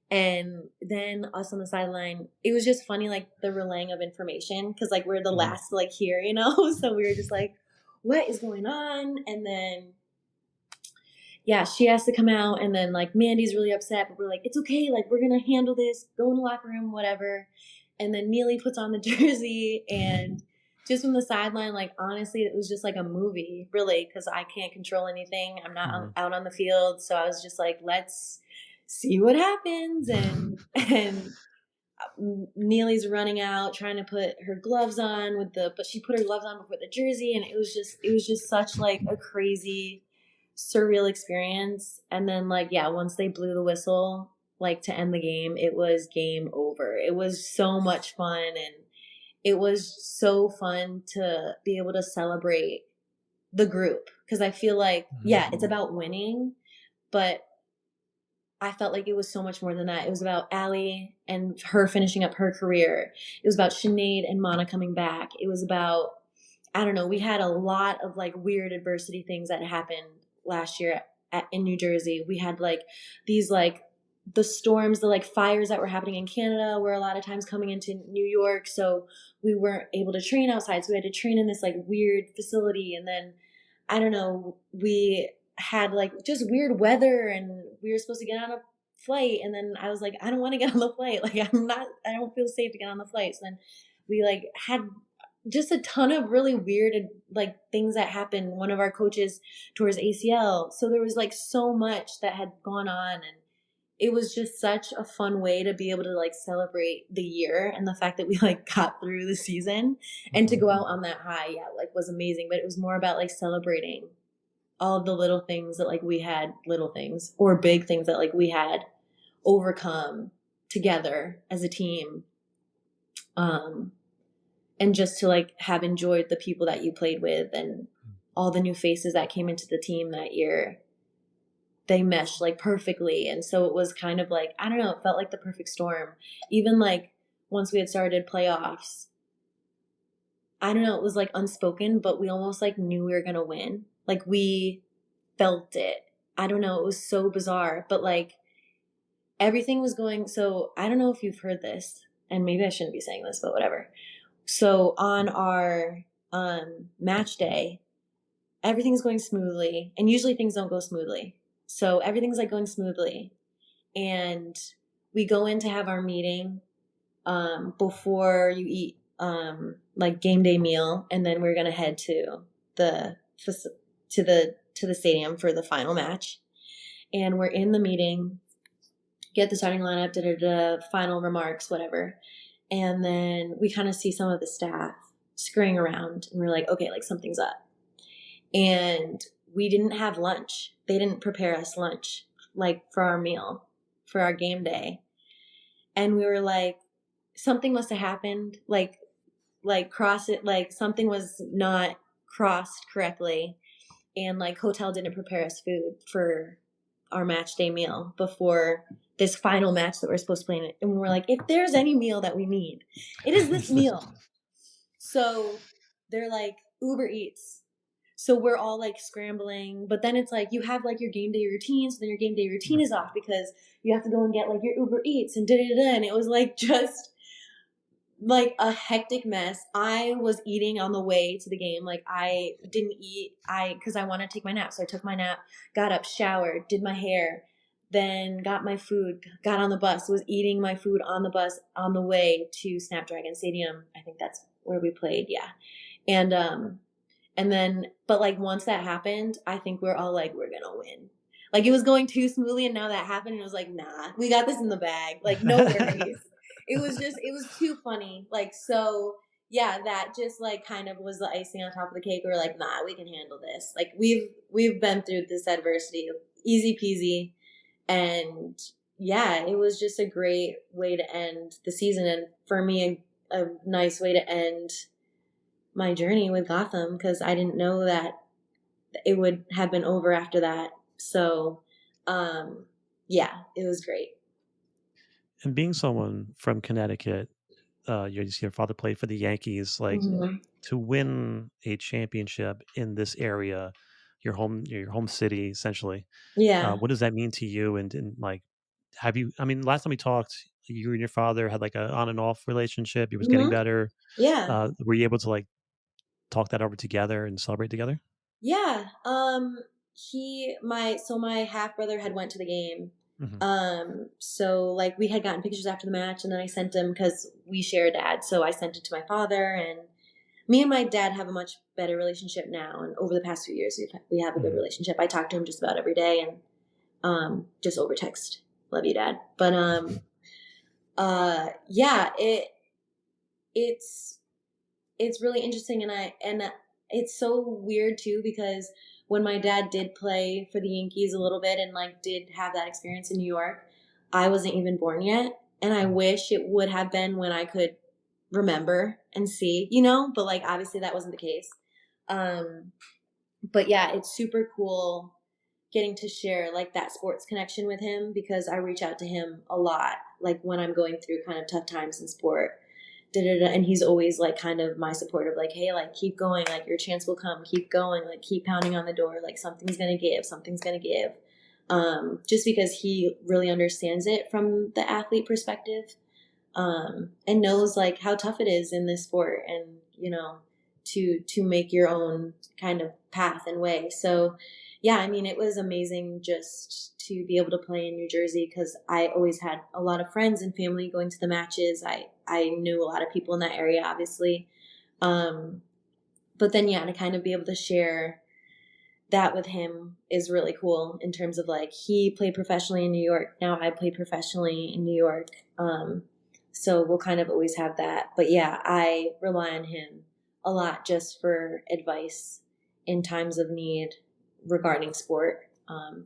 and then us on the sideline, it was just funny, like the relaying of information, because like we're the last to like hear, so we were just like, what is going on? And then yeah, she has to come out, and then like Mandy's really upset, but we're like, it's okay, like we're gonna handle this, go in the locker room, whatever. And then Neely puts on the jersey, and just from the sideline, like honestly, it was just like a movie, really, because I can't control anything. I'm not out on the field, so I was just like, let's see what happens. And Neely's running out, trying to put her gloves on but she put her gloves on before the jersey, and it was just such like a crazy, surreal experience. And then like yeah, once they blew the whistle like to end the game, it was game over. It was so much fun, and it was so fun to be able to celebrate the group, because I feel like yeah, it's about winning, but I felt like it was so much more than that. It was about Allie and her finishing up her career. It was about Sinead and Mana coming back. It was about, I don't know, we had a lot of like weird adversity things that happened last year in New Jersey. We had like these like the storms, the like fires that were happening in Canada were a lot of times coming into New York. So we weren't able to train outside. So we had to train in this like weird facility. And then, I don't know, we had like just weird weather, and we were supposed to get on a flight, and then I was like, I don't want to get on the flight. Like I don't feel safe to get on the flight. So then we like had just a ton of really weird like things that happened. One of our coaches tore his ACL. So there was like so much that had gone on, and it was just such a fun way to be able to like celebrate the year and the fact that we like got through the season, and to go out on that high, yeah, like was amazing. But it was more about like celebrating all of the little things that like we had, little things or big things that like we had overcome together as a team. And just to like have enjoyed the people that you played with, and all the new faces that came into the team that year, they meshed like perfectly. And so it was kind of like, I don't know, it felt like the perfect storm. Even like once we had started playoffs, I don't know, it was like unspoken, but we almost like knew we were going to win. Like we felt it. I don't know, it was so bizarre, but like everything was going. So I don't know if you've heard this, and maybe I shouldn't be saying this, but whatever. So on our match day, everything's going smoothly, and usually things don't go smoothly. So everything's like going smoothly, and we go in to have our meeting before you eat like game day meal, and then we're gonna head to the stadium for the final match. And we're in the meeting, get the starting lineup, final remarks, whatever. And then we kind of see some of the staff scurrying around, and we're like, okay, like something's up. And we didn't have lunch. They didn't prepare us lunch, like for our meal, for our game day. And we were like, something must have happened. Like cross it, like something was not crossed correctly. And like hotel didn't prepare us food for our match day meal before this final match that we're supposed to play in. And we're like, if there's any meal that we need, it is this meal. So they're like, Uber Eats. So we're all like scrambling, but then it's like you have like your game day routine, so then your game day routine is off because you have to go and get like your Uber Eats and da-da-da. And it was like just like a hectic mess. I was eating on the way to the game. Like I didn't eat because I wanted to take my nap. So I took my nap, got up, showered, did my hair, then got my food, got on the bus, was eating my food on the bus on the way to Snapdragon Stadium. I think that's where we played. Yeah. And And then, but like once that happened, I think we're all like, we're gonna win. Like it was going too smoothly, and now that happened, and it was like, nah, we got this in the bag. Like no worries. It was too funny. Like so, yeah, that just like kind of was the icing on top of the cake. We were like, nah, we can handle this. Like we've been through this adversity, easy peasy, and yeah, it was just a great way to end the season, and for me, a nice way to end my journey with Gotham because I didn't know that it would have been over after that. So, yeah, it was great. And being someone from Connecticut, your father played for the Yankees. Like Mm-hmm. to win a championship in this area, your home city, essentially. Yeah. What does that mean to you? And like, have you? I mean, last time we talked, you and your father had like a on and off relationship. He was getting Mm-hmm. better. Yeah. Were you able to like talk that over together and celebrate together? Yeah. My half brother had went to the game. Mm-hmm. So like we had gotten pictures after the match, and then I sent him because we share a dad. So I sent it to my father, and me and my dad have a much better relationship now. And over the past few years, we have a good relationship. I talk to him just about every day, and just over text. Love you, Dad. But yeah, it's really interesting, and it's so weird too because when my dad did play for the Yankees a little bit and like did have that experience in New York, I wasn't even born yet, and I wish it would have been when I could remember and see, but like obviously that wasn't the case. But yeah, it's super cool getting to share like that sports connection with him because I reach out to him a lot, like when I'm going through kind of tough times in sport. And he's always like kind of my support of like, hey, like keep going, like your chance will come, keep going, like keep pounding on the door, like something's gonna give. Just because he really understands it from the athlete perspective, and knows like how tough it is in this sport, and to make your own kind of path and way. So yeah, I mean, it was amazing just to be able to play in New Jersey because I always had a lot of friends and family going to the matches. I knew a lot of people in that area, obviously. But then, yeah, to kind of be able to share that with him is really cool in terms of like he played professionally in New York. Now I play professionally in New York. So we'll kind of always have that. But yeah, I rely on him a lot just for advice in times of need regarding sport,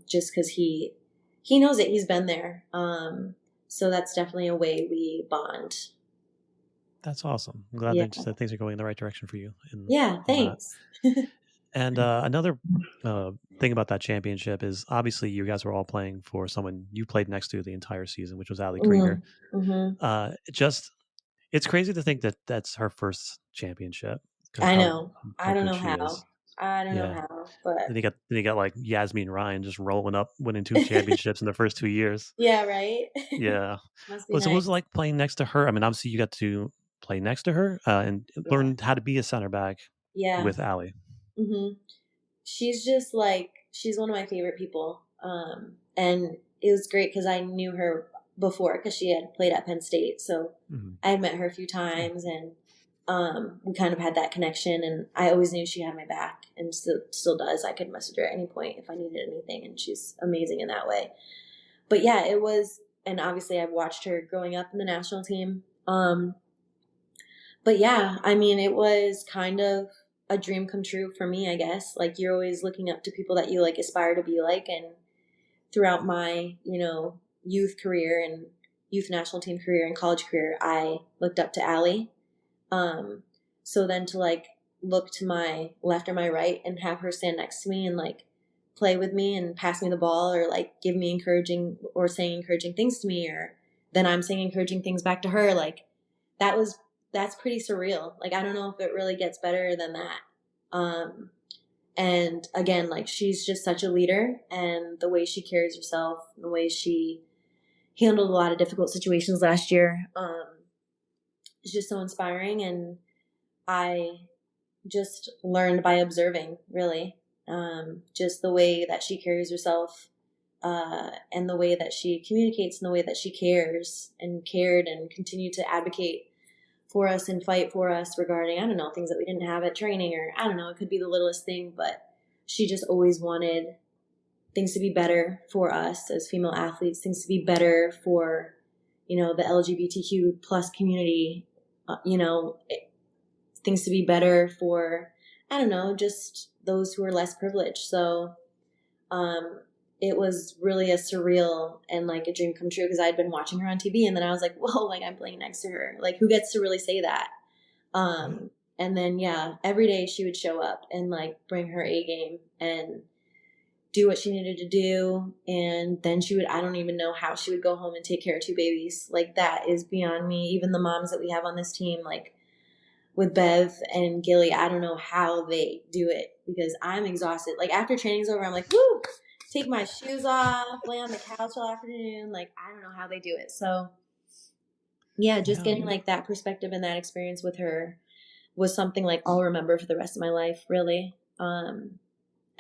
just because he knows it. He's been there. So that's definitely a way we bond. That's awesome. I'm glad Yeah. that things are going in the right direction for you. Yeah. Thanks. And another thing about that championship is obviously you guys were all playing for someone you played next to the entire season, which was Ali Krieger. Mm-hmm. It's crazy to think that that's her first championship because I how know. I how don't good know she how. is. I don't know Yeah. how, but Then you got like Yasmin Ryan just rolling up, winning 2 championships in the first 2 years. yeah, right. Yeah. Must be Well, so what was it nice. like playing next to her? I mean, obviously you got to play next to her and Yeah. learn how to be a center back Yeah. with Ali. Mm-hmm. She's just like she's one of my favorite people. And it was great because I knew her before because she had played at Penn State, so I had met her a few times, and we kind of had that connection. And I always knew she had my back, and still does. I could message her at any point if I needed anything, and she's amazing in that way. But yeah, it was, and obviously I've watched her growing up in the national team. But yeah, I mean, it was kind of a dream come true for me, I guess. Like you're always looking up to people that you like aspire to be like. And throughout my, youth career and youth national team career and college career, I looked up to Allie. So then to like look to my left or my right and have her stand next to me and like play with me and pass me the ball or like give me encouraging or saying encouraging things to me, or then I'm saying encouraging things back to her, like that's pretty surreal. Like I don't know if it really gets better than that. And again, like she's just such a leader, and the way she carries herself, the way she handled a lot of difficult situations last year, is just so inspiring. And I just learned by observing, really, just the way that she carries herself, and the way that she communicates and the way that she cares and cared and continued to advocate for us and fight for us regarding, I don't know, things that we didn't have at training, or I don't know, it could be the littlest thing, but she just always wanted things to be better for us as female athletes, things to be better for, the LGBTQ plus community, things to be better for, I don't know, just those who are less privileged. So it was really a surreal and like a dream come true, because I'd been watching her on TV, and then I was like, whoa, like I'm playing next to her. Like, who gets to really say that? And then, every day she would show up and like bring her A game and do what she needed to do. And then I don't even know how she would go home and take care of 2 babies. Like, that is beyond me. Even the moms that we have on this team, like with Bev and Gilly, I don't know how they do it, because I'm exhausted. Like, after training's over, I'm like, woo, take my shoes off, lay on the couch all afternoon. Like, I don't know how they do it. So getting like that perspective and that experience with her was something like I'll remember for the rest of my life, really.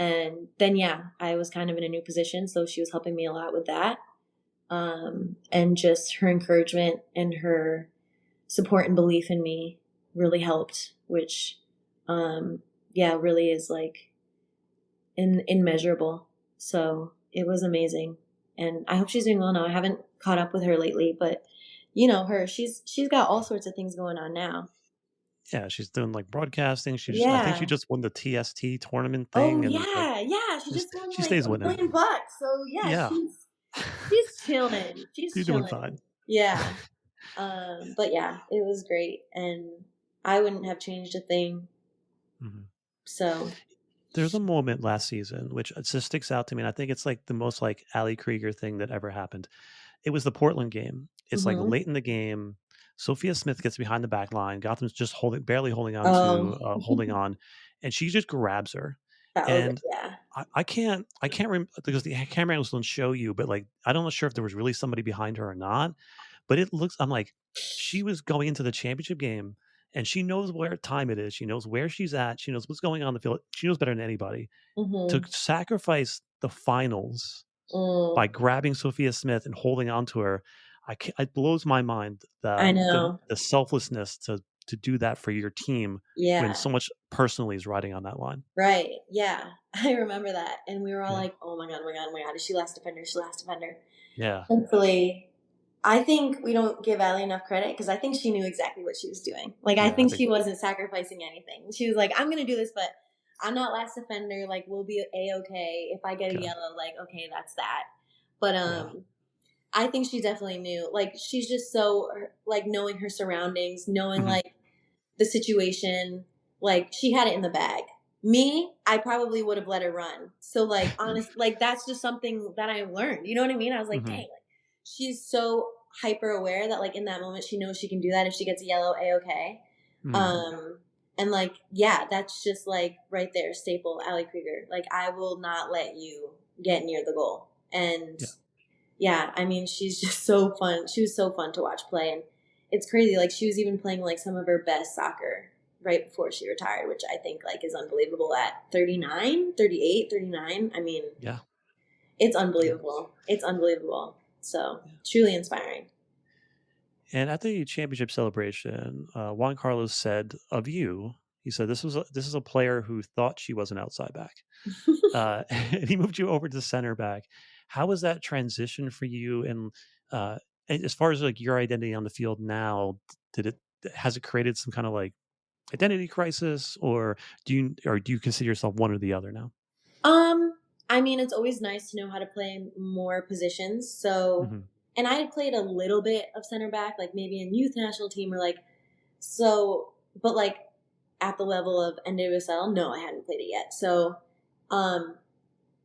And then, I was kind of in a new position, so she was helping me a lot with that. And just her encouragement and her support and belief in me really helped, which, really is like immeasurable. So it was amazing. And I hope she's doing well now. I haven't caught up with her lately, but her, she's got all sorts of things going on now. Yeah, she's doing like broadcasting. I think she just won the TST tournament Oh thing, and she just won she like stays $1 winning. million. So Yeah, she's chilling. she's doing fine. Yeah. But it was great, and I wouldn't have changed a thing. Mm-hmm. So there's a moment last season which just sticks out to me, and I think it's like the most like Allie Krieger thing that ever happened. It was the Portland game. It's like late in the game. Sophia Smith gets behind the back line. Gotham's just barely holding on, and she just grabs her. And I can't remember, because the camera angles don't show you, but like I don't know sure if there was really somebody behind her or not. But I'm like, she was going into the championship game, and she knows where time it is. She knows where she's at. She knows what's going on in the field. She knows better than anybody. To sacrifice the finals by grabbing Sophia Smith and holding on to her, it blows my mind I know the selflessness to do that for your team when so much personally is riding on that line. Right. Yeah. I remember that. And we were all like, oh my God, is she last defender? Yeah. Thankfully, I think we don't give Allie enough credit, because I think she knew exactly what she was doing. Like, I think she wasn't sacrificing anything. She was like, I'm going to do this, but I'm not last defender. Like, we'll be A-okay. If I get a yellow, like, okay, that's that. But I think she definitely knew. Like, she's just so, like, knowing her surroundings, knowing, like, the situation. Like, she had it in the bag. Me, I probably would have let her run. So, like, honest, like, that's just something that I learned. You know what I mean? I was like, dang, like, she's so hyper aware that, like, in that moment, she knows she can do that. If she gets a yellow, A-okay. And like, that's just like right there, staple Allie Krieger. Like, I will not let you get near the goal. And I mean, she's just so fun. She was so fun to watch play. And it's crazy. Like, she was even playing like some of her best soccer right before she retired, which I think like is unbelievable at 39, 38, 39. I mean, it's unbelievable. It's unbelievable. So truly inspiring. And at the championship celebration, Juan Carlos said of you, he said, this is a player who thought she was an outside back. And he moved you over to center back. How was that transition for you? And as far as like your identity on the field now, has it created some kind of like identity crisis, or do you consider yourself one or the other now? I mean, it's always nice to know how to play more positions. So, and I had played a little bit of center back, like maybe in youth national team, or like, so, but like at the level of NWSL, no, I hadn't played it yet. So,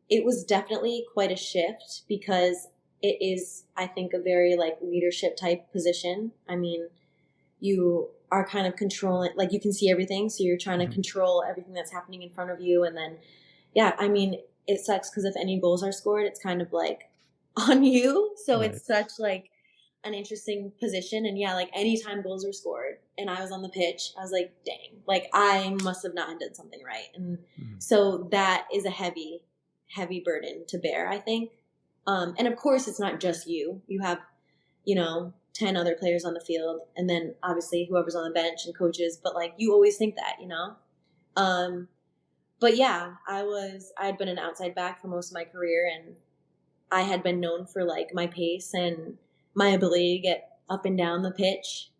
it was definitely quite a shift, because it is, I think, a very like leadership type position. I mean, you are kind of controlling, like you can see everything. So you're trying to control everything that's happening in front of you. And then, I mean, it sucks because if any goals are scored, it's kind of like on you. So it's such like an interesting position. And like anytime goals are scored and I was on the pitch, I was like, dang, like I must have not done something right. And so that is a heavy burden to bear, I think. And of course it's not just you. You have 10 other players on the field, and then obviously whoever's on the bench and coaches, but like you always think that, but yeah, I had been an outside back for most of my career, and I had been known for like my pace and my ability to get up and down the pitch.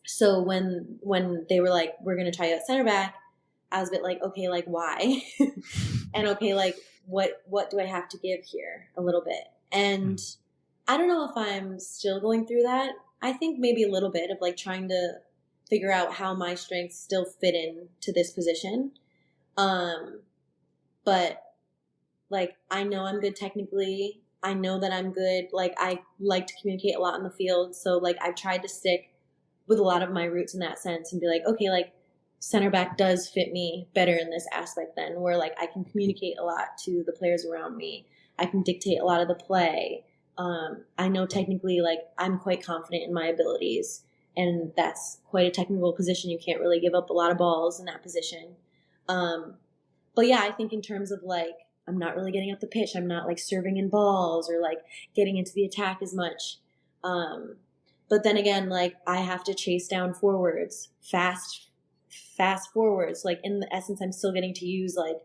So when they were like, we're going to try you at center back, I was a bit like, okay, like why? And okay, like what do I have to give here a little bit? And I don't know if I'm still going through that. I think maybe a little bit of like trying to figure out how my strengths still fit in to this position. But like, I know I'm good technically. I know that I'm good. Like, I like to communicate a lot in the field. So like, I've tried to stick with a lot of my roots in that sense and be like, okay, like center back does fit me better in this aspect then, where like I can communicate a lot to the players around me. I can dictate a lot of the play. I know technically, like I'm quite confident in my abilities, and that's quite a technical position. You can't really give up a lot of balls in that position. But yeah, I think in terms of like, I'm not really getting up the pitch. I'm not like serving in balls or like getting into the attack as much. But then again, like I have to chase down forwards, fast forwards. Like in the essence, I'm still getting to use like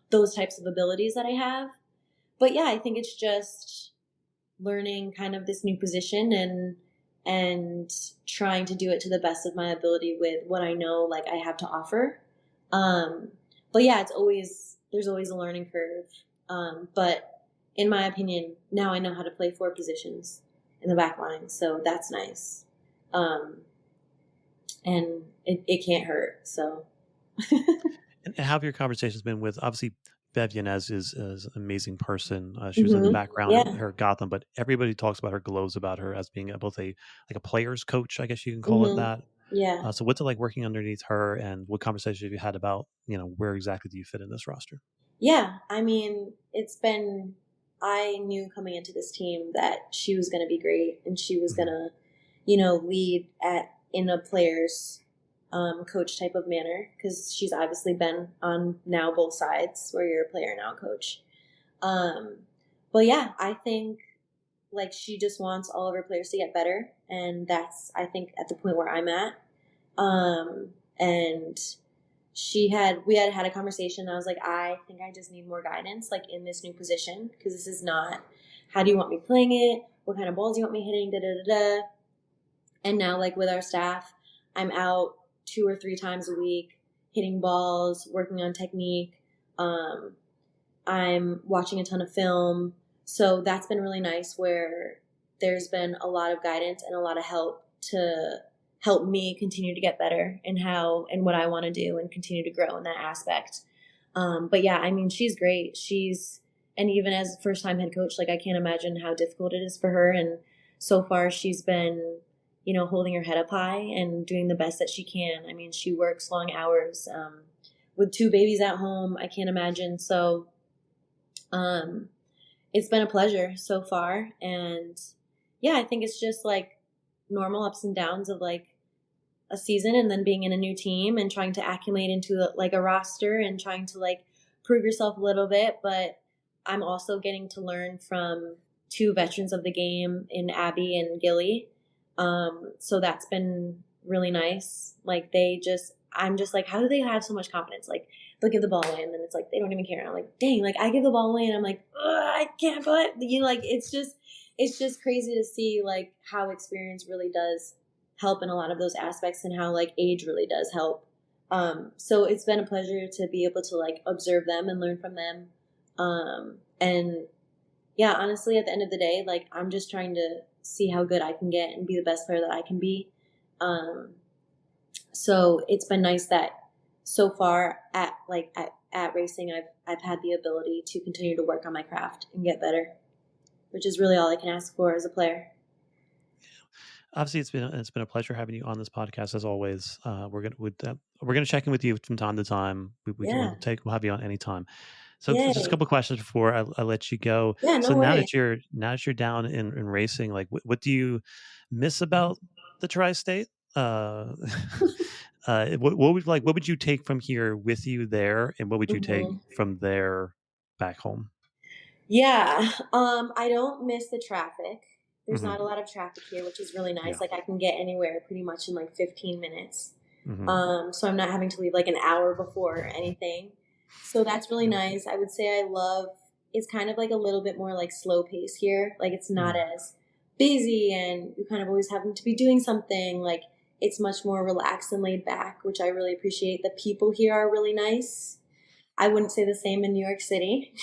those types of abilities that I have. But yeah, I think it's just learning kind of this new position and trying to do it to the best of my ability with what I know like I have to offer. But yeah, there's always a learning curve. But in my opinion, now I know how to play 4 positions in the back line, so that's nice. And it can't hurt. So. And how have your conversations been with, obviously, Bev Yanez is an amazing person. She was in the background in her Gotham, but everybody talks about her, glows about her as being both a player's coach, I guess you can call it that. Yeah. So what's it like working underneath her, and what conversations have you had about, where exactly do you fit in this roster? Yeah, I mean, I knew coming into this team that she was going to be great, and she was going to, lead in a player's coach type of manner, because she's obviously been on now both sides where you're a player now a coach. But yeah, I think like she just wants all of her players to get better, and that's, I think, at the point where I'm at. And we had a conversation, and I was like, I think I just need more guidance like in this new position, because this is not, how do you want me playing it, what kind of balls do you want me hitting, da da da da. And now like with our staff, I'm out 2 or 3 times a week hitting balls, working on technique. I'm watching a ton of film, so that's been really nice, where there's been a lot of guidance and a lot of help to help me continue to get better in how and what I want to do and continue to grow in that aspect. But yeah, I mean, she's great. And even as a first-time head coach, like I can't imagine how difficult it is for her. And so far she's been, holding her head up high and doing the best that she can. I mean, she works long hours with 2 babies at home. I can't imagine. So it's been a pleasure so far. And yeah, I think it's just like normal ups and downs of like a season, and then being in a new team and trying to acclimate into like a roster and trying to like prove yourself a little bit. But I'm also getting to learn from 2 veterans of the game in Abby and Gilly. So that's been really nice. Like I'm just like, how do they have so much confidence? Like they'll give the ball away and then it's like, they don't even care. And I'm like, dang, like I give the ball away and I'm like, I can't put, like, it's just crazy to see like how experience really does help in a lot of those aspects, and how like age really does help. So it's been a pleasure to be able to like observe them and learn from them. And yeah, honestly, at the end of the day, like I'm just trying to see how good I can get and be the best player that I can be. So it's been nice that so far at racing, I've had the ability to continue to work on my craft and get better, which is really all I can ask for as a player. Obviously, it's been a pleasure having you on this podcast as always. We're gonna check in with you from time to time. We'll have you on anytime. So just a couple of questions before I let you go. Yeah, no so now worries. that you're down in racing, like what do you miss about the Tri-State? What would you take from here with you there, and what would you take from there back home? Yeah, I don't miss the traffic. There's not a lot of traffic here, which is really nice. Yeah. Like I can get anywhere pretty much in like 15 minutes. Mm-hmm. So I'm not having to leave like an hour before anything. So that's really Yep. nice. I would say I love, it's kind of like a little bit more like slow pace here. Like it's not Mm. as busy and you're kind of always having to be doing something. Like it's much more relaxed and laid back, which I really appreciate. The people here are really nice. I wouldn't say the same in New York City.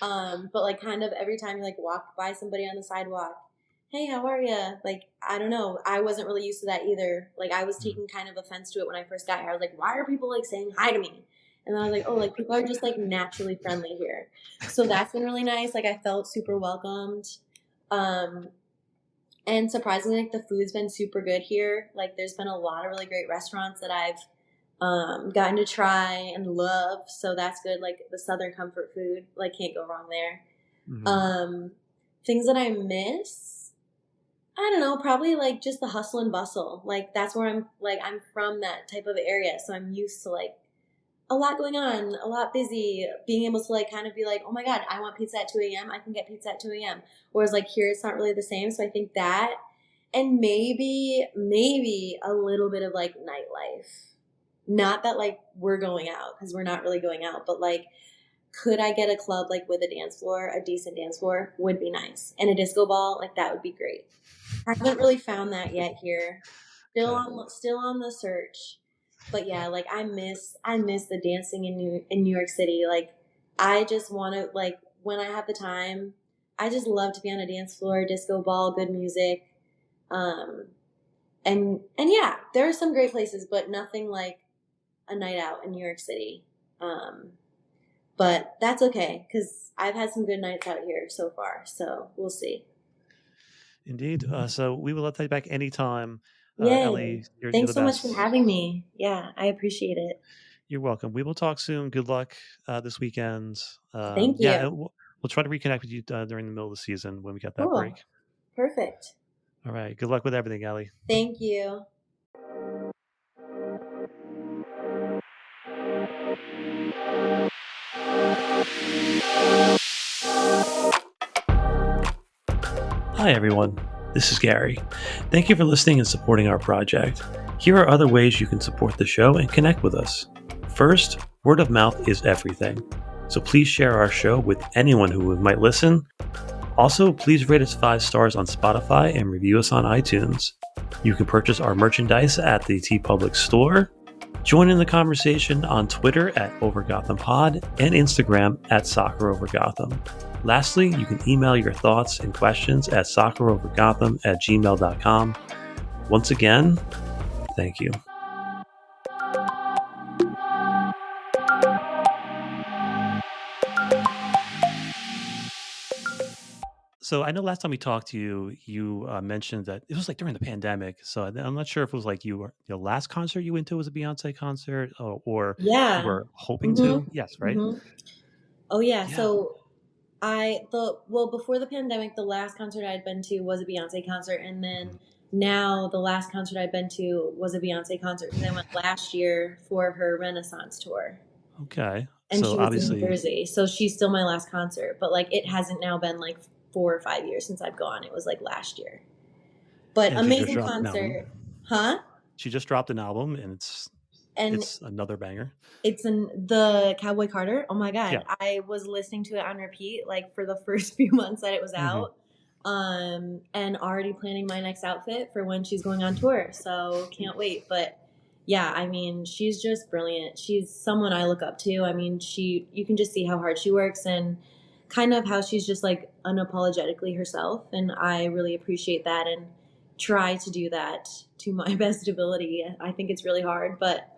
But like kind of every time you like walk by somebody on the sidewalk, hey, how are you? Like, I don't know. I wasn't really used to that either. Like I was Mm. taking kind of offense to it when I first got here. I was like, why are people like saying hi to me? And then I was like, oh, like people are just like naturally friendly here. So that's been really nice. Like I felt super welcomed. Um, and surprisingly, like the food's been super good here. Like there's been a lot of really great restaurants that I've gotten to try and love. So that's good. Like the Southern comfort food, like can't go wrong there. Mm-hmm. Things that I miss, I don't know, probably like just the hustle and bustle. Like that's where I'm from that type of area. So I'm used to like a lot going on, a lot busy, being able to like kind of be like, oh my God, I want pizza at 2 a.m. I can get pizza at 2 a.m. Whereas like here it's not really the same. So I think that, and maybe a little bit of like nightlife. Not that like we're going out because we're not really going out, but like could I get a club like with a dance floor, a decent dance floor would be nice. And a disco ball, like that would be great. I haven't really found that yet here. Okay. Still on the search. But yeah, like I miss the dancing in New York City. Like I just want to like when I have the time, I just love to be on a dance floor, disco ball, good music. Um and yeah, there are some great places, but nothing like a night out in New York City. But that's okay because I've had some good nights out here so far. So we'll see. Indeed. So we will let you back anytime. Yay. Ellie, you're the Thanks so much for best. having me. Yeah, I appreciate it. You're welcome. We will talk soon. Good luck this weekend. Thank Yeah, you. and we'll try to reconnect with you during the middle of the season when we get that break. Cool. Perfect. All right. Good luck with everything, Ellie. Thank you. Hi, everyone. This is Gary. Thank you for listening and supporting our project. Here are other ways you can support the show and connect with us. First, word of mouth is everything. So please share our show with anyone who might listen. Also, please rate us 5 stars on Spotify and review us on iTunes. You can purchase our merchandise at the TeePublic store. Join in the conversation on Twitter at OverGothamPod and Instagram at SoccerOverGotham. Lastly, you can email your thoughts and questions at soccerovergotham@gmail.com. Once again, thank you. So I know last time we talked to you, you mentioned that it was like during the pandemic. So I'm not sure if it was like your last concert you went to was a Beyonce concert, or you Yeah. were hoping to. Mhm. Yes, right? Mhm. Oh yeah. Yeah. So before the pandemic, the last concert I'd been to was a Beyonce concert, and then now the last concert I'd been to was a Beyonce concert because I went last year for her Renaissance tour, Okay. and So she was in New obviously, Jersey, so she's still my last concert. But like, it hasn't now been like 4 or 5 years since I've gone. It was like last year. But and she just amazing dropped an album. concert, huh? She just dropped an album, and it's And it's another banger. it's in the Cowboy Carter. Oh my Yeah. God. I was listening to it on repeat like for the first few months that it was Hmm. out. And already planning my next outfit for when she's going on tour. So can't wait. But yeah, I mean, she's just brilliant. She's someone I look up to. I mean, you can just see how hard she works and kind of how she's just like unapologetically herself. And I really appreciate that and try to do that to my best ability. I think it's really hard, but,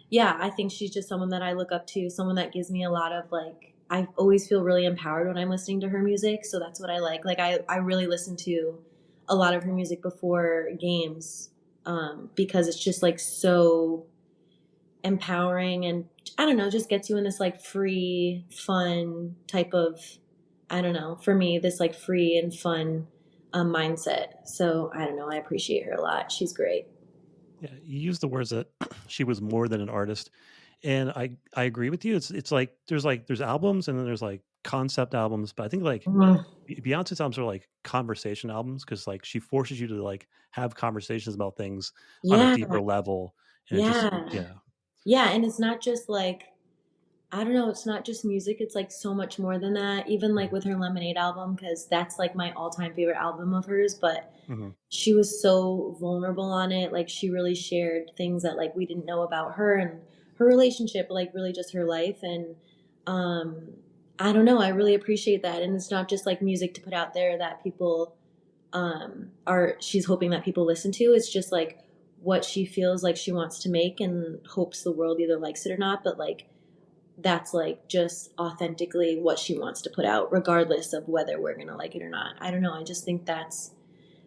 yeah, I think she's just someone that I look up to, someone that gives me a lot of like, I always feel really empowered when I'm listening to her music. So that's what I like. Like I really listen to a lot of her music before games, because it's just like so empowering and I don't know, just gets you in this like free, fun type of, I don't know, for me, this like free and fun mindset. So I don't know, I appreciate her a lot. She's great. Yeah, you used the words that she was more than an artist, and I agree with you. It's like there's albums, and then there's like concept albums, but I think like Mhm. Beyonce's albums are like conversation albums because like she forces you to like have conversations about things on a Yeah, deeper level, and it just yeah, yeah. yeah. And it's not just like, I don't know, it's not just music. It's like so much more than that. Even like Mhm, with her Lemonade album, because that's like my all-time favorite album of hers. But mhm, she was so vulnerable on it. Like she really shared things that like we didn't know about her and her relationship, like really just her life. And um, I don't know. I really appreciate that. And it's not just like music to put out there that people are. She's hoping that people listen to. It's just like what she feels like she wants to make and hopes the world either likes it or not. But like that's like just authentically what she wants to put out, regardless of whether we're gonna like it or not. I don't know. I just think that's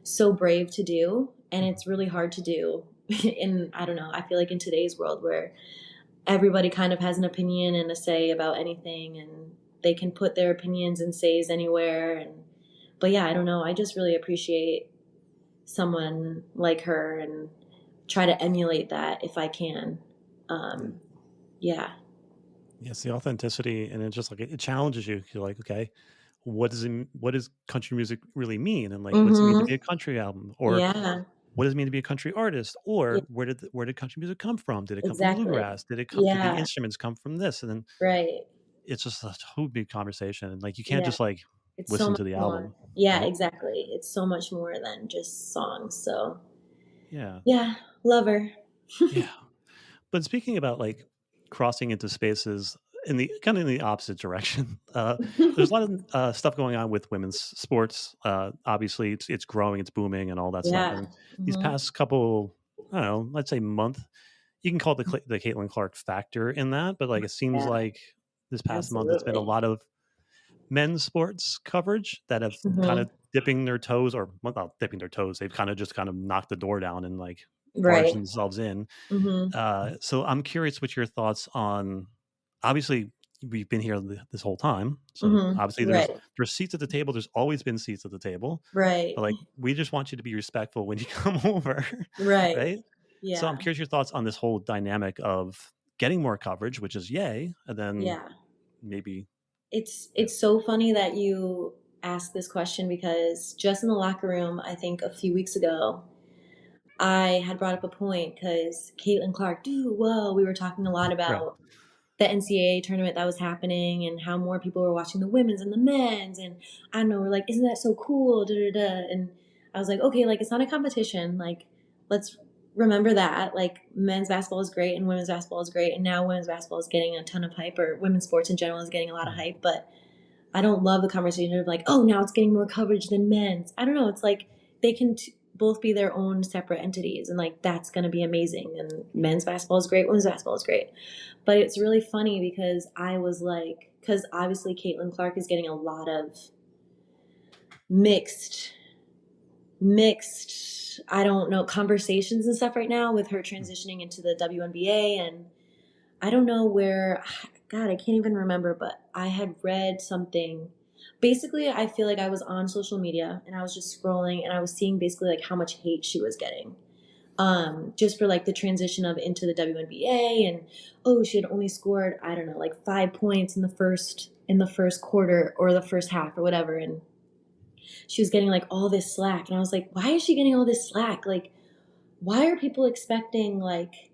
so brave to do, and mhm. it's really hard to do. In I don't know. I feel like in today's world where everybody kind of has an opinion and a say about anything, and they can put their opinions and says anywhere. And but yeah, I don't know. I just really appreciate someone like her and try to emulate that if I can. Yeah. Um, yeah. Yes, the authenticity, and it just like it challenges you. You're like, okay, what does country music really mean? And like, what does it mean to be a Mm-hmm. country album? Or Yeah. what does it mean to be a country artist? Yeah. Or where did country music come from? Did it come from Exactly. bluegrass? Did the Yeah. instruments come from this? And then Right. it's just a whole big conversation. And like you can't Yeah. just like It's so listen much to the more. album, Yeah, right? exactly. It's so much more than just songs. So, Yeah. yeah, love her. Yeah. But speaking about like crossing into spaces in the kind of in the opposite direction, there's a lot of stuff going on with women's sports. Obviously, it's growing, it's booming, and all that stuff. Yeah. And these Hmm. past couple, I don't know, let's say month, you can call it the Caitlin Clark factor in that. But like it seems Yeah, like this past month, it's been a absolutely. lot of men's sports coverage that have kind Hmm. of dipping their toes, or well, not dipping their toes. They've kind of knocked the door down and like barged Right. themselves in. Hmm. So I'm curious what your thoughts on. Obviously, we've been here this whole time, so Hmm. obviously Right. there's seats at the table. There's always been seats at the table, Right. but like we just want you to be respectful when you come over, Right. right? So I'm Yeah. curious your thoughts on this whole dynamic of getting more coverage, which is yay, and then Yeah. maybe yeah, It's so funny that you asked this question because just in the locker room, I think a few weeks ago, I had brought up a point because Caitlin Clark, dude, whoa, we were talking a lot right, about the NCAA tournament that was happening and how more people were watching the women's and the men's. And I don't know, we're like, isn't that so cool? Da, da, da. And I was like, okay, like it's not a competition. Like, let's remember that. Like, men's basketball is great and women's basketball is great. And now women's basketball is getting a ton of hype, or women's sports in general is getting a lot of mhm, hype. But I don't love the conversation of like, oh, now it's getting more coverage than men's. I don't know. It's like they can both be their own separate entities, and like that's going to be amazing. And men's basketball is great, women's basketball is great. But it's really funny because I was like, because obviously Caitlin Clark is getting a lot of mixed, I don't know, conversations and stuff right now with her mhm, transitioning into the WNBA. And I don't know where, God, I can't even remember, but I had read something. Basically, I feel like I was on social media and I was just scrolling and I was seeing basically like how much hate she was getting. Just for like the transition of into the WNBA, and oh, she had only scored, I don't know, like 5 points in the first quarter or the first half or whatever. And she was getting like all this slack. And I was like, why is she getting all this slack? Like, why are people expecting like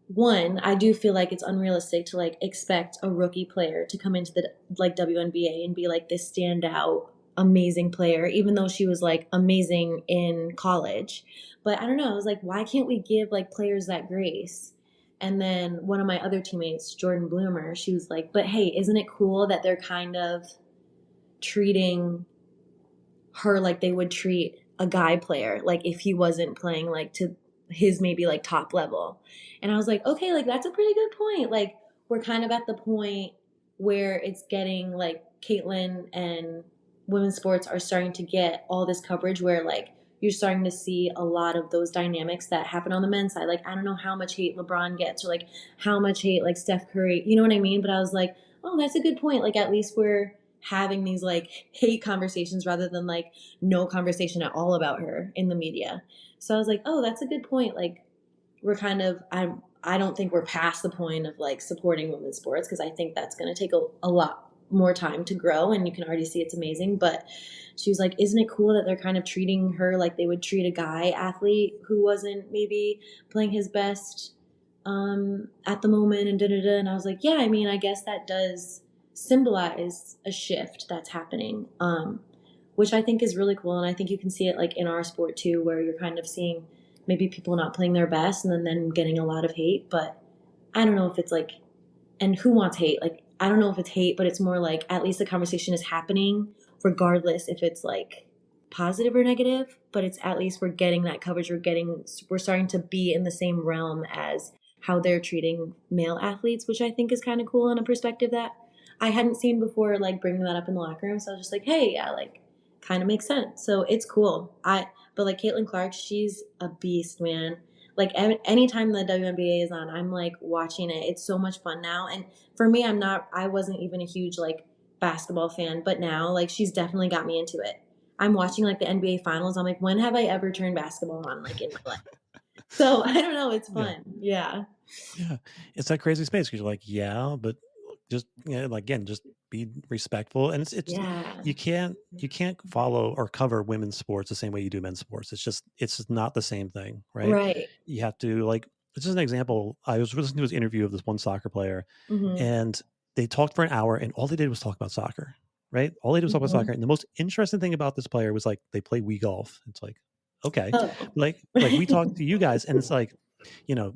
one, I do feel like it's unrealistic to like expect a rookie player to come into the like WNBA and be like this standout amazing player, even though she was like amazing in college. But I don't know, I was like, why can't we give like players that grace? And then one of my other teammates, Jordan Bloomer, she was like, but hey, isn't it cool that they're kind of treating her like they would treat a guy player, like if he wasn't playing like to his maybe like top level. And I was like, okay, like that's a pretty good point. Like we're kind of at the point where it's getting like Caitlin and women's sports are starting to get all this coverage where like you're starting to see a lot of those dynamics that happen on the men's side. Like I don't know how much hate LeBron gets or like how much hate like Steph Curry, you know what I mean? But I was like, oh, that's a good point. Like at least we're having these like hate conversations rather than like no conversation at all about her in the media. So I was like, oh, that's a good point. Like we're kind of I don't think we're past the point of like supporting women's sports, because I think that's going to take a lot more time to grow, and you can already see it's amazing. But she was like, isn't it cool that they're kind of treating her like they would treat a guy athlete who wasn't maybe playing his best at the moment, and da-da-da. And I was like, yeah, I mean, I guess that does symbolize a shift that's happening, which I think is really cool. And I think you can see it like in our sport too, where you're kind of seeing maybe people not playing their best and then getting a lot of hate. But I don't know if it's like, and who wants hate? Like, I don't know if it's hate, but it's more like at least the conversation is happening, regardless if it's like positive or negative. But it's at least we're getting that coverage. We're starting to be in the same realm as how they're treating male athletes, which I think is kind of cool in a perspective that I hadn't seen before, like bringing that up in the locker room. So I was just like, hey, yeah, like kind of makes sense. So it's cool. But like Caitlin Clark, she's a beast, man. Like anytime the WNBA is on, I'm like watching it. It's so much fun now. And for me, I wasn't even a huge like basketball fan, but now like she's definitely got me into it. I'm watching like the NBA finals. I'm like, when have I ever turned basketball on like in my life? So I don't know. It's fun. Yeah. Yeah. It's that crazy space because you're like, yeah, but just, like, again, just be respectful. And it's, Yeah. you can't follow or cover women's sports the same way you do men's sports. It's just not the same thing. Right. Right. You have to, like, this is an example. I was listening to this interview of this one soccer player, Mm-hmm. and they talked for an hour, and all they did was talk about soccer. Right. All they did was talk about soccer. And the most interesting thing about this player was like, they play Wii golf. It's like, okay. Oh. Like we talked to you guys, and it's like,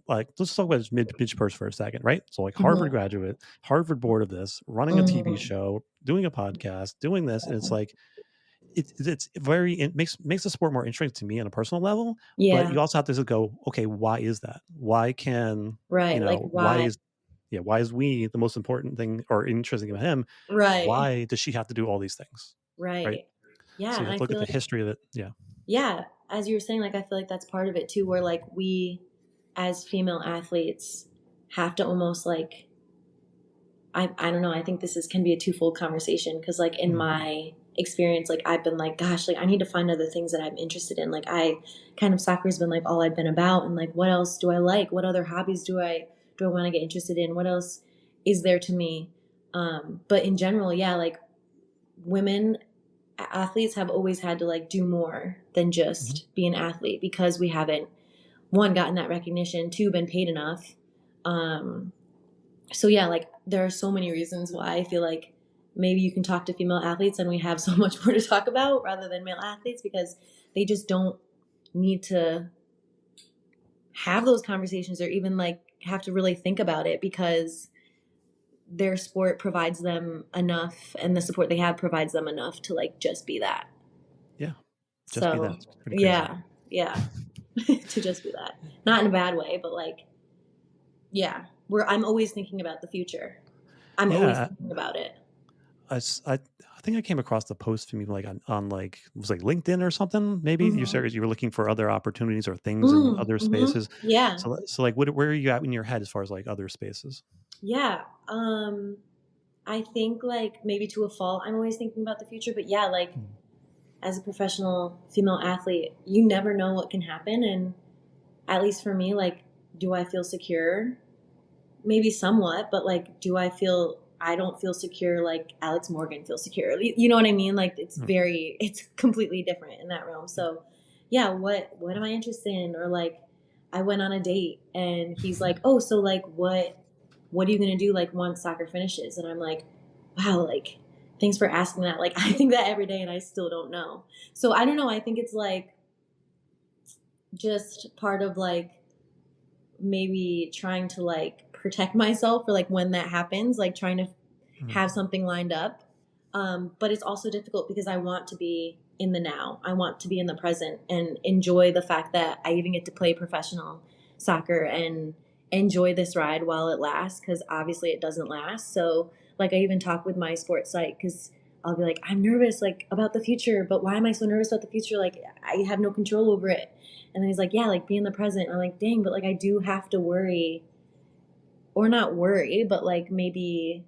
like, let's talk about this midge purse for a second, right? So like Harvard graduate, Harvard board of this, running a TV show, doing a podcast, doing this, and it's like it's very, it makes the sport more interesting to me on a personal level. Yeah. But you also have to go, okay, why is that? Why can Right. Like why? Why is we the most important thing or interesting about him? Right. Why does she have to do all these things? Right. Yeah. So you And have I to look at feel the like, history of it. Yeah. yeah, as you were saying, like I feel like that's part of it too, where like we as female athletes have to almost like, I don't know, I think can be a twofold conversation, because like in my experience, like I've been like, gosh, like I need to find other things that I'm interested in. Like soccer has been like all I've been about, and like what else do I like? What other hobbies do I want to get interested in? What else is there to me? But in general, yeah, like women athletes have always had to like do more than just be an athlete, because we haven't, one, gotten that recognition, two, been paid enough. So yeah, like there are so many reasons why I feel like maybe you can talk to female athletes and we have so much more to talk about rather than male athletes, because they just don't need to have those conversations or even like have to really think about it, because their sport provides them enough, and the support they have provides them enough to like just be that. Yeah. Just be that. It's pretty crazy. Yeah. To just be that. Not in a bad way, but like, yeah, I'm always thinking about the future. I'm always thinking about it. I think I came across the post from you like on like, it was like LinkedIn or something. Maybe you were looking for other opportunities or things in other spaces. Yeah. So like, where are you at in your head as far as like other spaces? Yeah. I think like maybe to a fault, I'm always thinking about the future, but yeah, like as a professional female athlete, you never know what can happen. And at least for me, like, do I feel secure? Maybe somewhat, but like, I don't feel secure like Alex Morgan feels secure. You know what I mean? Like it's completely different in that realm. So yeah, what am I interested in? Or like I went on a date and he's like, oh, so like what are you going to do like once soccer finishes? And I'm like, wow, like thanks for asking that. Like I think that every day and I still don't know. So I don't know. I think it's like just part of like maybe trying to like protect myself for like when that happens, like trying to have something lined up. But it's also difficult because I want to be in the now. I want to be in the present and enjoy the fact that I even get to play professional soccer and enjoy this ride while it lasts, because obviously it doesn't last. So like I even talk with my sports psych, because I'll be like, I'm nervous like about the future, but why am I so nervous about the future? Like I have no control over it. And then he's like, yeah, like be in the present. And I'm like, dang, but like I do have to worry, or not worry, but like maybe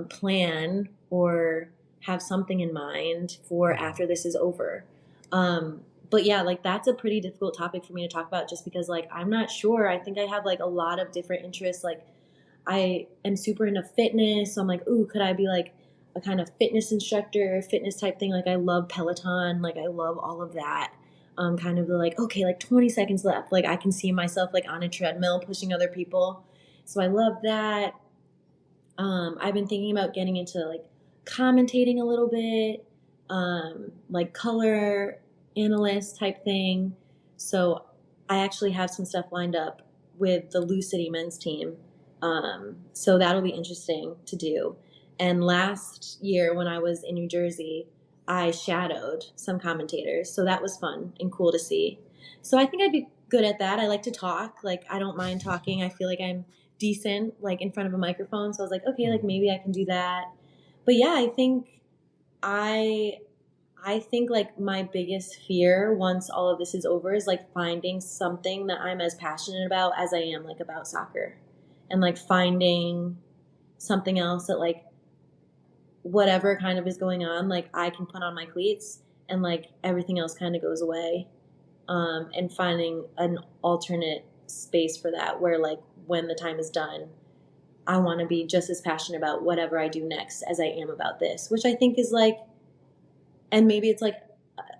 plan or have something in mind for after this is over. But yeah, like that's a pretty difficult topic for me to talk about just because like I'm not sure. I think I have like a lot of different interests. Like I am super into fitness, so I'm like, ooh, could I be like a kind of fitness instructor, fitness type thing? Like I love Peloton, like I love all of that. Kind of the like, okay, like 20 seconds left. Like I can see myself like on a treadmill pushing other people. So I love that. I've been thinking about getting into like commentating a little bit, like color analyst type thing. So I actually have some stuff lined up with the LOU City men's team. So that'll be interesting to do. And last year when I was in New Jersey, I shadowed some commentators. So that was fun and cool to see. So I think I'd be good at that. I like to talk. Like I don't mind talking. I feel like I'm decent like in front of a microphone, so I was like, okay, like maybe I can do that. But yeah, I I think like my biggest fear once all of this is over is like finding something that I'm as passionate about as I am like about soccer, and like finding something else that like whatever kind of is going on, like I can put on my cleats and like everything else kind of goes away. And finding an alternate space for that where like when the time is done, I want to be just as passionate about whatever I do next as I am about this, which I think is like, and maybe it's like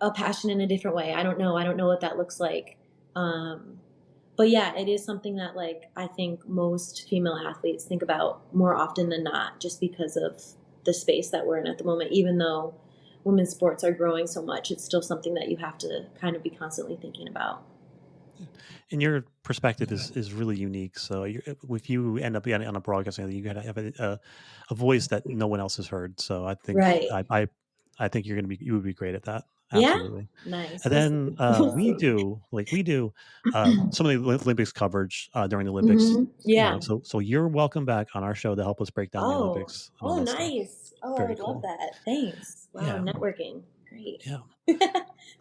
a passion in a different way. I don't know. I don't know what that looks like. But yeah, it is something that like I think most female athletes think about more often than not, just because of the space that we're in at the moment. Even though women's sports are growing so much, it's still something that you have to kind of be constantly thinking about. And your perspective is really unique. So if you end up being on a broadcast, you got to have a voice that no one else has heard. So I think Right. I think you would be great at that. Yeah. Absolutely. Nice. And We'll then see. We'll we see. do some of the Olympics coverage during the Olympics. Yeah. So you're welcome back on our show to help us break down the Oh. Olympics and all Oh, that stuff. nice. Oh, I Very would love cool. that. Thanks. Wow. Yeah. Networking. Great. Yeah.